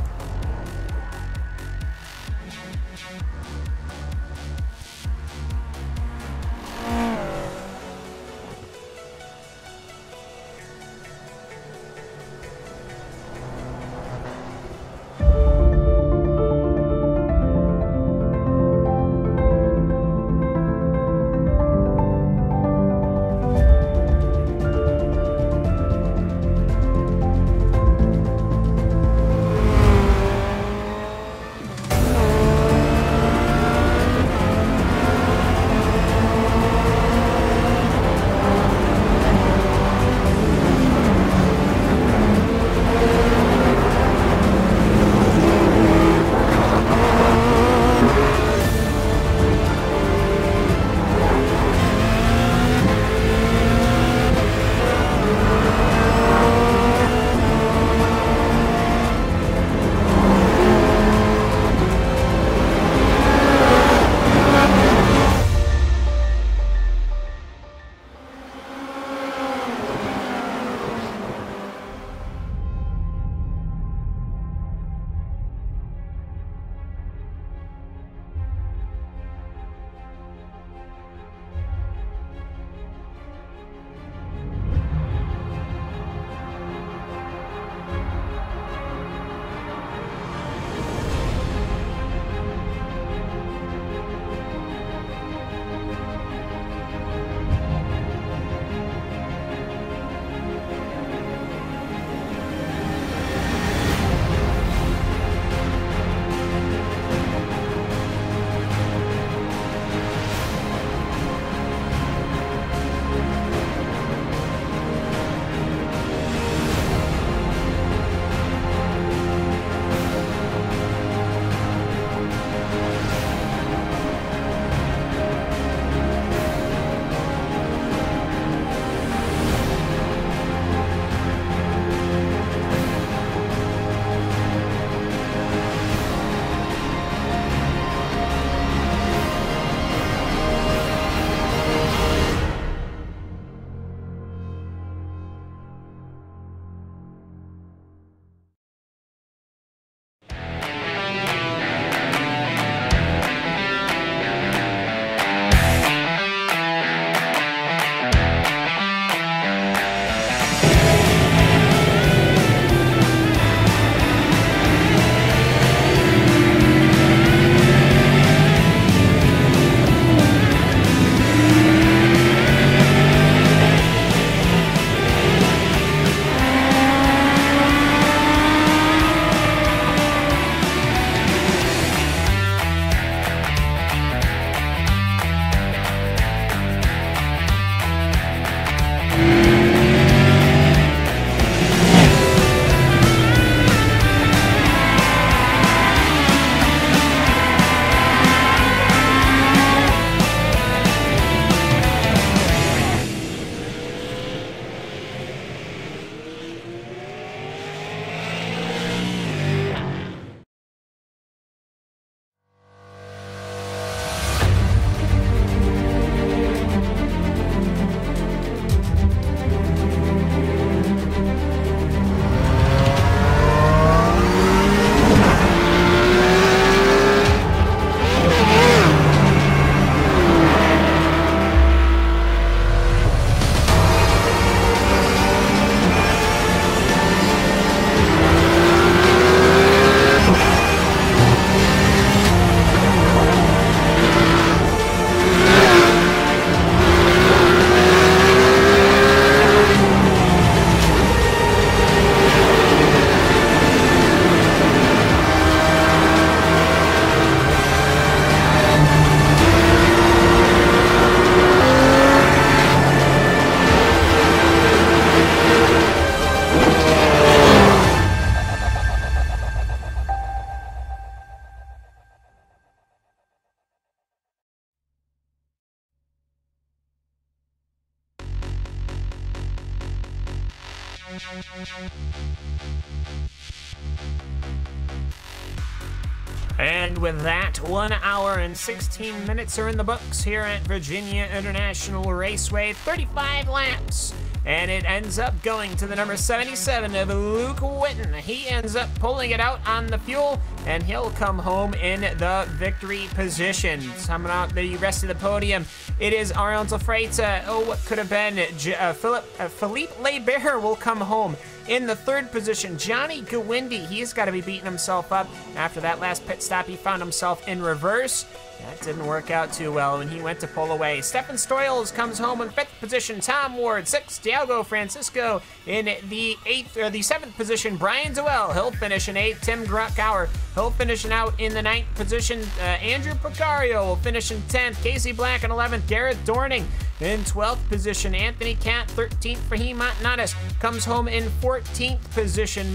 Speaker 1: And with that, 1 hour and 16 minutes are in the books here at Virginia International Raceway. 35 laps. And it ends up going to the number 77 of Luke Witten. He ends up pulling it out on the fuel, and he'll come home in the victory position. Coming out the rest of the podium, it is Ariel Freita. Oh, what could have been? Philippe Labert will come home in the 3rd position. Johnny Gawindi, he's got to be beating himself up. After that last pit stop, he found himself in reverse. That didn't work out too well, and he went to pull away. Stefan Stoyles comes home in 5th position. Tom Ward, 6th. Diego Francisco in the 7th position. Brian Dewell, he'll finish in 8th. Tim Grotkauer, he'll finish out in the 9th position. Andrew Picario will finish in 10th. Casey Black in 11th. Garrett Dorning in 12th position. Anthony Cat, 13th. Fahim Matnanis comes home in 14th position.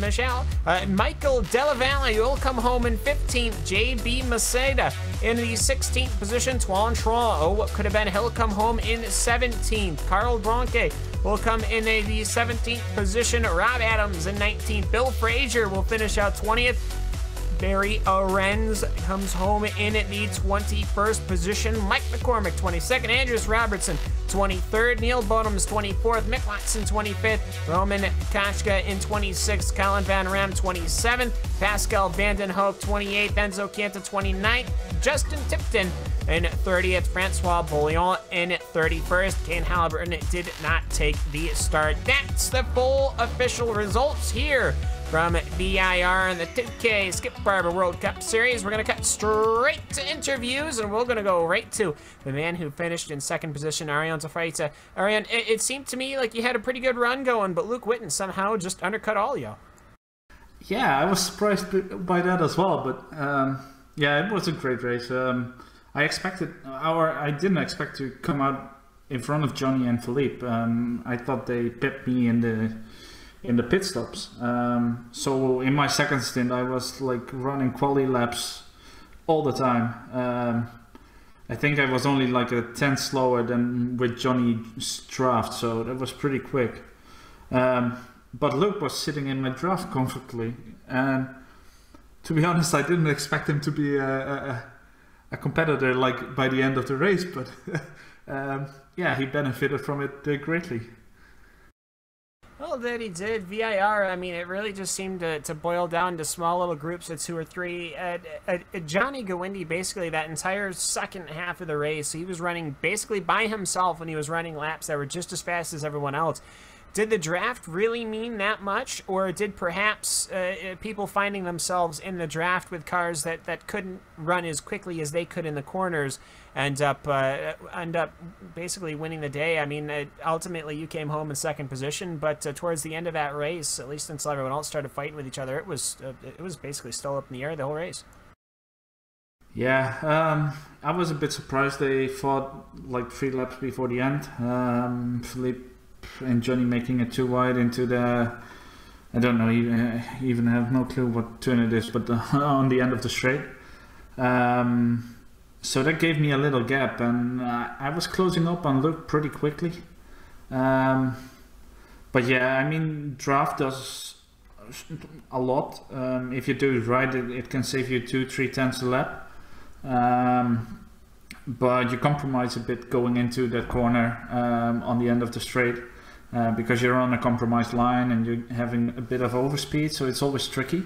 Speaker 1: Michael Della will come home in 15th. JB Maceda in the 16th position. Tuan Tron, oh, what could have been? He'll come home in 17th. Carl Bronke will come in the 17th position. Rob Adams in 19th. Bill Frazier will finish out 20th. Barry Arens comes home in the 21st position. Mike McCormick, 22nd. Andrews Robertson, 23rd. Neil Bonhams, 24th. Mick Watson, 25th. Roman Kachka in 26th. Colin Van Ram, 27th. Pascal Vandenhoek, 28th. Enzo Canta, 29th. Justin Tipton in 30th. Francois Bouillon in 31st. Kane Halliburton did not take the start. That's the full official results here from VIR and the 2K Skip Barber World Cup Series. We're going to cut straight to interviews, and we're going to go right to the man who finished in 2nd position, Ariel Freita. Ariel, it seemed to me like you had a pretty good run going, but Luke Witten somehow just undercut all you.
Speaker 3: Yeah, I was surprised by that as well, but yeah, it was a great race. I didn't expect to come out in front of Johnny and Philippe. I thought they pipped me in the pit stops. So in my 2nd stint, I was like running quali laps all the time. I think I was only like a 10th slower than with Johnny's draft, so that was pretty quick. But Luke was sitting in my draft comfortably, and to be honest, I didn't expect him to be a competitor like by the end of the race, but yeah, he benefited from it greatly.
Speaker 1: Well, that he did. VIR, I mean, it really just seemed to boil down to small little groups of 2 or 3. Johnny Gawindi, basically that entire second half of the race, he was running basically by himself when he was running laps that were just as fast as everyone else. Did the draft really mean that much, or did perhaps people finding themselves in the draft with cars that couldn't run as quickly as they could in the corners end up basically winning the day? I mean, ultimately you came home in 2nd position, but towards the end of that race, at least until everyone else started fighting with each other, it was basically still up in the air the whole race.
Speaker 3: Yeah, I was a bit surprised they fought like 3 laps before the end. Philippe and Johnny making it too wide into the, I don't know, even have no clue what turn it is, but on the end of the straight. So that gave me a little gap, and I was closing up on Luke pretty quickly. But yeah, I mean, draft does a lot. If you do it right, it can save you 2-3 tenths a lap. But you compromise a bit going into that corner on the end of the straight. Because you're on a compromised line and you're having a bit of overspeed, so it's always tricky.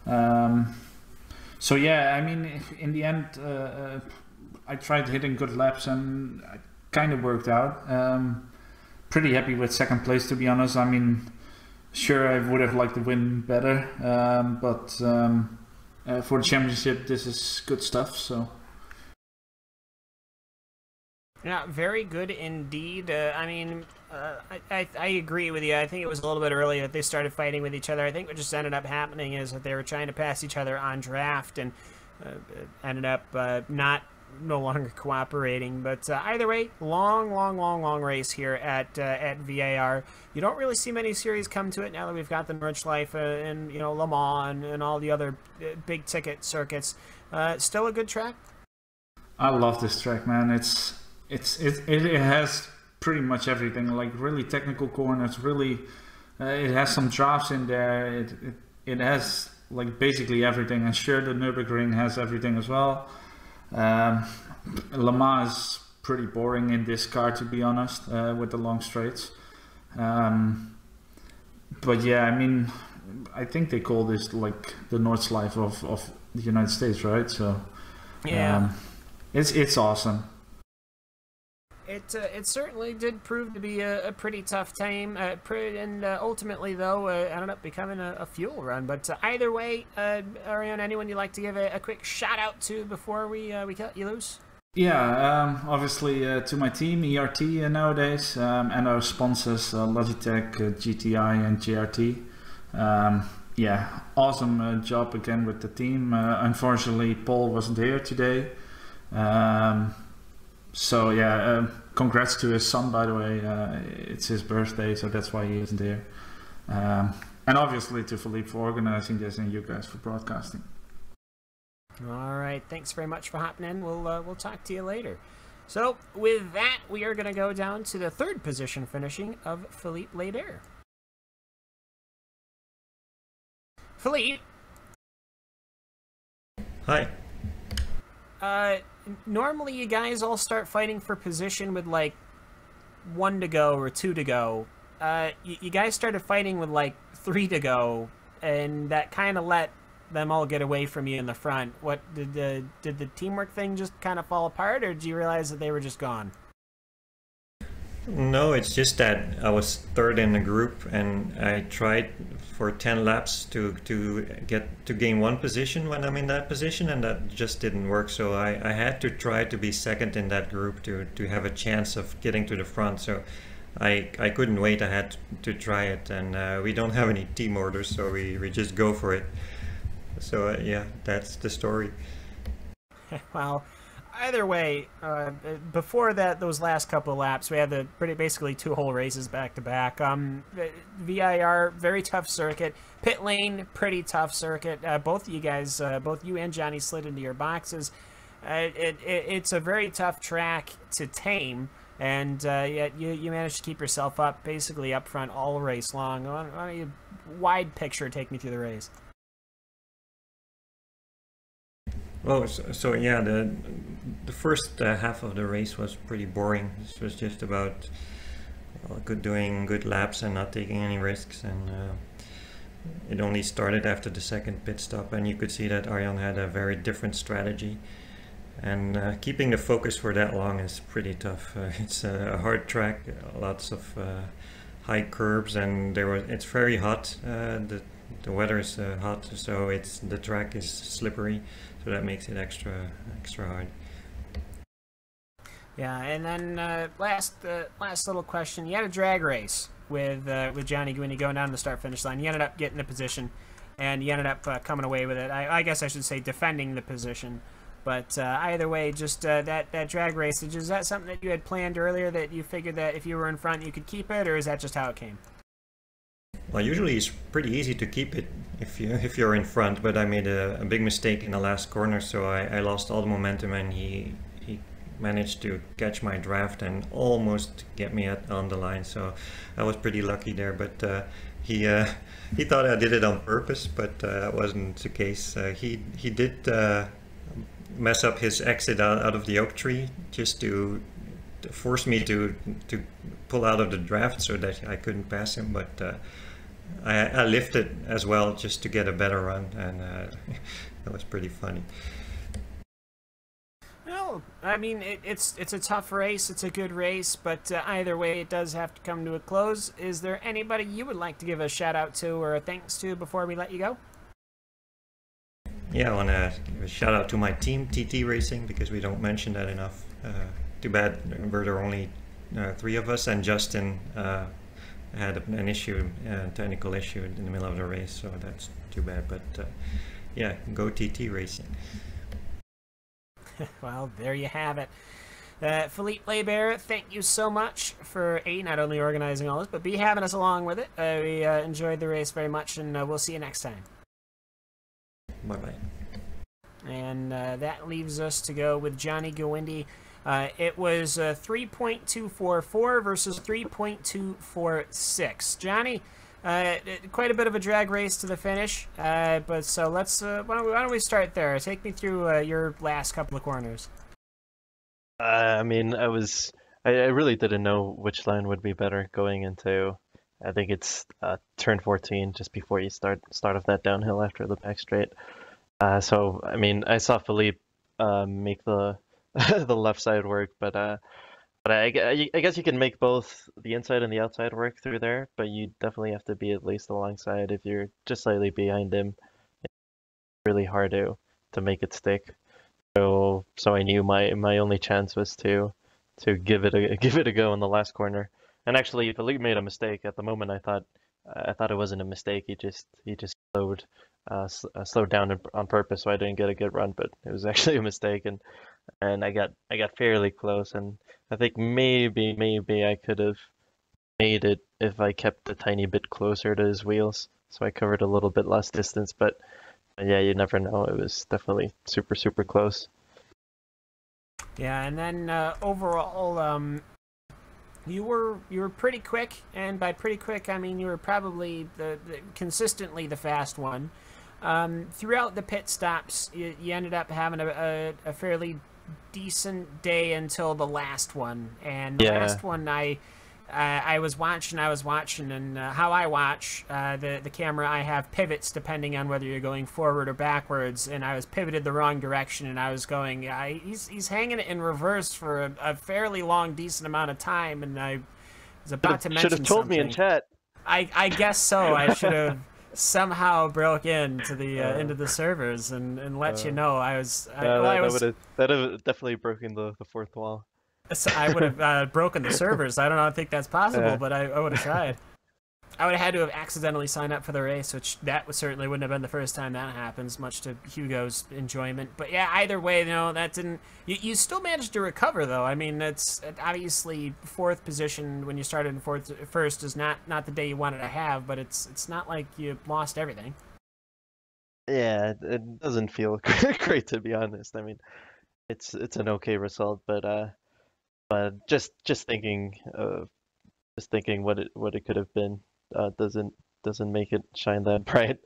Speaker 3: So yeah, I mean, in the end, I tried hitting good laps and it kind of worked out. Pretty happy with 2nd place, to be honest. I mean, sure, I would have liked to win better, but for the championship, this is good stuff. So.
Speaker 1: Yeah, very good indeed. I mean, I agree with you. I think it was a little bit early that they started fighting with each other. I think what just ended up happening is that they were trying to pass each other on draft and ended up no longer cooperating. But either way, long race here at VIR. You don't really see many series come to it now that we've got the Nordschleife and Le Mans and all the other big ticket circuits. Still a good track.
Speaker 3: I love this track, man. It has pretty much everything, like really technical corners, really It has some drafts in there. It has like basically everything, and sure, the Nürburgring has everything as well. Le Mans is pretty boring in this car, to be honest, with the long straights. But yeah, I mean, I think they call this like the Nordschleife of the United States, right? So
Speaker 1: yeah,
Speaker 3: it's awesome.
Speaker 1: It certainly did prove to be a pretty tough time, and ultimately, though, ended up becoming a fuel run. But either way, Ariane, anyone you'd like to give a quick shout out to before we cut you loose?
Speaker 3: Yeah, obviously to my team, ERT nowadays, and our sponsors, Logitech, GTI, and JRT. Yeah, awesome job again with the team. Unfortunately, Paul wasn't here today. So yeah, congrats to his son, by the way. It's his birthday, so that's why he isn't here. And obviously to Philippe for organizing this, and you guys for broadcasting.
Speaker 1: All right, thanks very much for hopping in. We'll talk to you later. So with that, we are going to go down to the third position finishing of Philippe Barber. Philippe.
Speaker 4: Hi.
Speaker 1: Normally you guys all start fighting for position with like 1 to go or 2 to go. You guys started fighting with like 3 to go, and that kind of let them all get away from you in the front. What did the teamwork thing just kind of fall apart, or did you realize that they were just gone?
Speaker 4: No, it's just that I was third in the group, and I tried for 10 laps to gain one position when I'm in that position, and that just didn't work. So I had to try to be second in that group to have a chance of getting to the front. So I couldn't wait. I had to try it, and we don't have any team orders, so we just go for it. So yeah, that's the story.
Speaker 1: Well, either way, before that, those last couple of laps, we had basically 2 whole races back to back. VIR, very tough circuit. Pit lane, pretty tough circuit. Both of you guys, both you and Johnny, slid into your boxes. It's a very tough track to tame, and yet you managed to keep yourself up, basically up front all race long. Why don't you, wide picture, take me through the race?
Speaker 4: Oh, so yeah, the first half of the race was pretty boring. This was just about doing good laps and not taking any risks, and it only started after the second pit stop, and you could see that Arjan had a very different strategy, and keeping the focus for that long is pretty tough. It's a hard track, lots of high curbs, and it's very hot. The weather is hot, so the track is slippery. So that makes it extra hard.
Speaker 1: Yeah, and then last little question. You had a drag race with Johnny Gwynny going down the start-finish line. You ended up getting a position, and you ended up coming away with it. I guess I should say defending the position. But either way, just that drag race, is that something that you had planned earlier, that you figured that if you were in front you could keep it, or is that just how it came?
Speaker 4: Well, usually it's pretty easy to keep it if you're in front, but I made a big mistake in the last corner, so I lost all the momentum, and he managed to catch my draft and almost get me on the line. So I was pretty lucky there, but he thought I did it on purpose, but that wasn't the case. He did mess up his exit out of the oak tree just to force me to pull out of the draft so that I couldn't pass him, but I lifted as well just to get a better run, and that was pretty funny.
Speaker 1: Well, I mean, it's a tough race, it's a good race, but either way it does have to come to a close. Is there anybody you would like to give a shout out to or a thanks to before we let you go?
Speaker 4: Yeah, I want to give a shout out to my team, TT Racing, because we don't mention that enough. Too bad there are only 3 of us, and Justin had an issue, a technical issue in the middle of the race, so that's too bad. But yeah, go TT Racing.
Speaker 1: Well, there you have it. Philippe Barber, thank you so much for A, not only organizing all this, but B, having us along with it. We enjoyed the race very much, and we'll see you next time.
Speaker 4: Bye-bye.
Speaker 1: And that leaves us to go with Johnny Gwynny. It was 3.244 versus 3.246. Johnny, quite a bit of a drag race to the finish. But so let's why don't we start there? Take me through your last couple of corners.
Speaker 5: I mean, I really didn't know which line would be better going into. I think it's turn 14, just before you start off that downhill after the back straight. So I mean, I saw Philippe make the the left side work, but I guess you can make both the inside and the outside work through there, but you definitely have to be at least alongside. If you're just slightly behind him, it's really hard to make it stick. So I knew my only chance was to give it a go in the last corner. And actually, Philippe made a mistake. At the moment, I thought it wasn't a mistake. He just slowed down on purpose, so I didn't get a good run. But it was actually a mistake, and I got fairly close. And I think maybe I could have made it if I kept a tiny bit closer to his wheels, so I covered a little bit less distance. But yeah, you never know. It was definitely super close.
Speaker 1: Yeah, and then overall, you were pretty quick, and by pretty quick I mean you were probably consistently the fast one. Throughout the pit stops, you ended up having a fairly decent day until the last one, and the last one I was watching, and how I watch, the camera, I have pivots depending on whether you're going forward or backwards, and I was pivoted the wrong direction, and I was going, he's hanging it in reverse for a fairly long, decent amount of time, and I was about to mention
Speaker 5: should have told
Speaker 1: something.
Speaker 5: me in chat.
Speaker 1: I guess so. I should have somehow broke into the servers and let you know.
Speaker 5: That would have definitely broken the fourth wall.
Speaker 1: So I would have broken the servers. I don't think that's possible, but I would have tried. I would have had to have accidentally signed up for the race, which certainly wouldn't have been the first time that happens, much to Hugo's enjoyment. But yeah, either way, that didn't... You still managed to recover, though. I mean, it's obviously fourth position when you started in first is not the day you wanted to have, but it's not like you lost everything.
Speaker 5: Yeah, it doesn't feel great, to be honest. I mean, it's an okay result, but just thinking what it could have been doesn't make it shine that bright.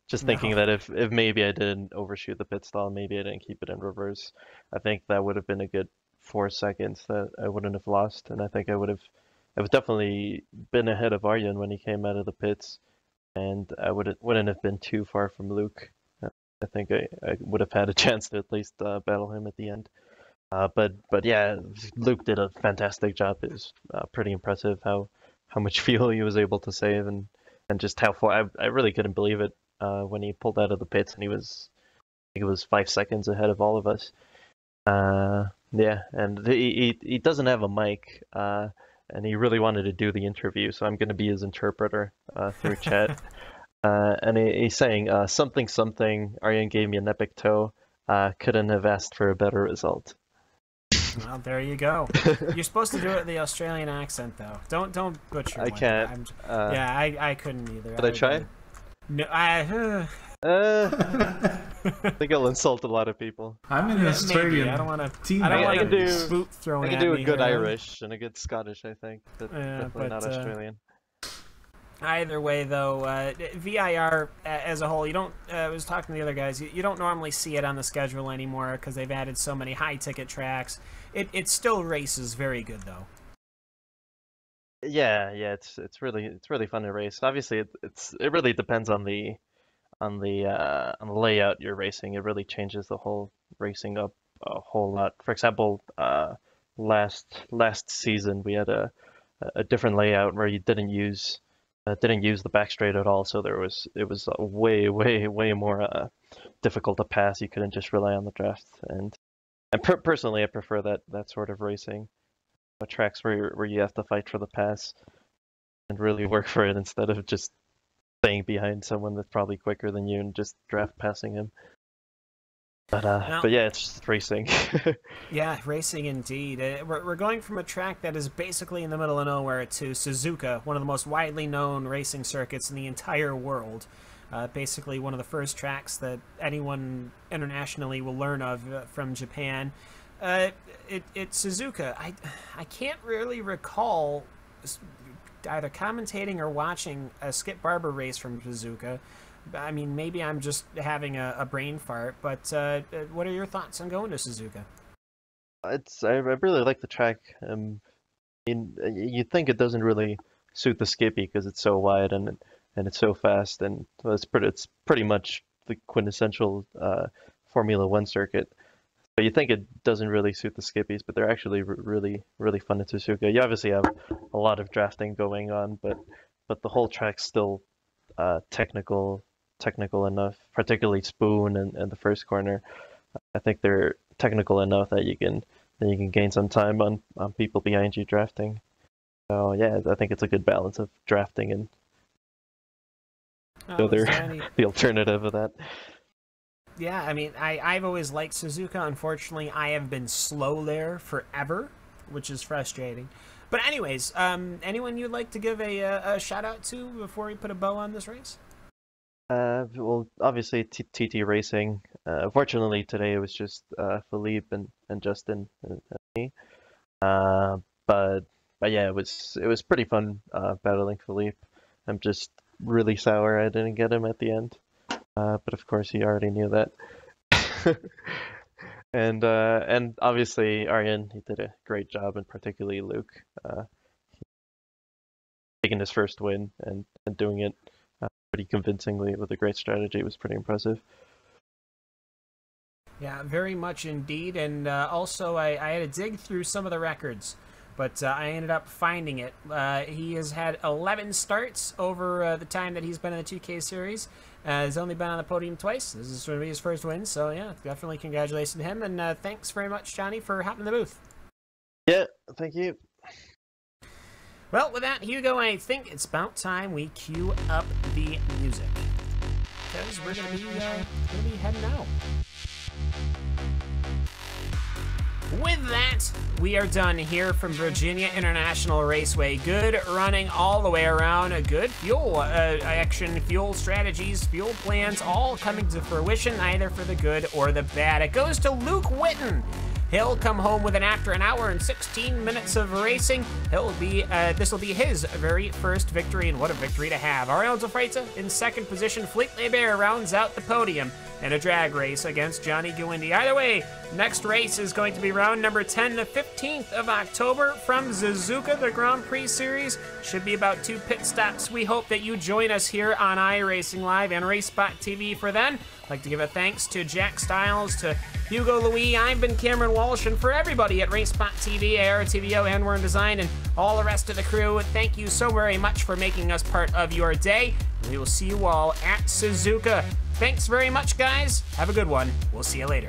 Speaker 5: Just thinking that if maybe I didn't overshoot the pit stall, maybe I didn't keep it in reverse, I think that would have been a good 4 seconds that I wouldn't have lost, and I think I would definitely been ahead of Arjen when he came out of the pits, and I wouldn't have been too far from Luke. I think I would have had a chance to at least battle him at the end. But yeah, Luke did a fantastic job. It was pretty impressive how much fuel he was able to save, and just how far. I really couldn't believe it when he pulled out of the pits, and I think it was 5 seconds ahead of all of us. Yeah, and he doesn't have a mic, and he really wanted to do the interview, so I'm going to be his interpreter through chat. And he's saying something. Arjen gave me an epic toe. Couldn't have asked for a better result.
Speaker 1: Well, there you go. You're supposed to do it in the Australian accent, though. Don't butcher.
Speaker 5: I can't.
Speaker 1: I couldn't either.
Speaker 5: Did I try?
Speaker 1: No,
Speaker 5: I think I'll insult a lot of people.
Speaker 3: I'm in an Australian
Speaker 1: I don't want
Speaker 3: team.
Speaker 5: I can do
Speaker 1: boot throwing.
Speaker 5: I can do a good Irish and a good Scottish, I think, but definitely not Australian.
Speaker 1: Either way, though, VIR as a whole, you don't. I was talking to the other guys. You don't normally see it on the schedule anymore because they've added so many high-ticket tracks. It still races very good, though.
Speaker 5: Yeah, it's really fun to race. Obviously, it really depends on the layout you're racing. It really changes the whole racing up a whole lot. For example, last season we had a different layout where you didn't use the back straight at all, so it was way more difficult to pass. You couldn't just rely on the draft, and personally I prefer that sort of racing, tracks where you have to fight for the pass and really work for it instead of just staying behind someone that's probably quicker than you and just draft passing him. But yeah, it's just racing.
Speaker 1: Yeah, racing indeed. We're going from a track that is basically in the middle of nowhere to Suzuka, one of the most widely known racing circuits in the entire world. Basically one of the first tracks that anyone internationally will learn of from Japan. It's Suzuka. I can't really recall either commentating or watching a Skip Barber race from Suzuka. I mean, maybe I'm just having a brain fart, but what are your thoughts on going to Suzuka?
Speaker 5: I really like the track. You think it doesn't really suit the Skippy because it's so wide and it's so fast, and well, it's pretty much the quintessential Formula One circuit. But you think it doesn't really suit the Skippies, but they're actually really fun at Suzuka. You obviously have a lot of drafting going on, but the whole track's still technical enough, particularly Spoon and the first corner. I think they're technical enough that you can gain some time on people behind you drafting. So yeah, I think it's a good balance of drafting and the alternative of that.
Speaker 1: Yeah, I mean, I've always liked Suzuka. Unfortunately, I have been slow there forever, which is frustrating. But anyways, anyone you'd like to give a shout out to before we put a bow on this race?
Speaker 5: Well, obviously TT Racing. Fortunately today it was just Philippe and Justin and me. But yeah, it was pretty fun battling Philippe. I'm just really sour I didn't get him at the end. But of course he already knew that. And obviously Arjen, he did a great job, and particularly Luke, taking his first win and doing it pretty convincingly with a great strategy. It was pretty impressive.
Speaker 1: Yeah, very much indeed. And also I had to dig through some of the records, but I ended up finding it. He has had 11 starts over the time that he's been in the 2K series. He's only been on the podium twice. This is going to be his first win, so yeah, definitely congratulations to him. And thanks very much, Johnny, for hopping in the booth.
Speaker 5: Yeah, thank you.
Speaker 1: Well, with that, Hugo, I think it's about time we cue up the music, because we're going to be heading out. With that, we are done here from Virginia International Raceway. Good running all the way around. A good fuel action, fuel strategies, fuel plans, all coming to fruition, either for the good or the bad. It goes to Luke Witten. He'll come home with after an hour and 16 minutes of racing. This will be his very first victory, and what a victory to have. Ariel De Freitas in second position. Fleet Lebert rounds out the podium in a drag race against Johnny Guindi. Either way, next race is going to be round number 10, the 15th of October from Suzuka, the Grand Prix Series. Should be about 2 pit stops. We hope that you join us here on iRacing Live and RaceSpotTV for then. I'd like to give a thanks to Jack Stiles, to Hugo Louis. I've been Cameron Walsh, and for everybody at RaceSpotTV, ARTVO, and Warren Design, and all the rest of the crew, thank you so very much for making us part of your day. We will see you all at Suzuka. Thanks very much, guys. Have a good one. We'll see you later.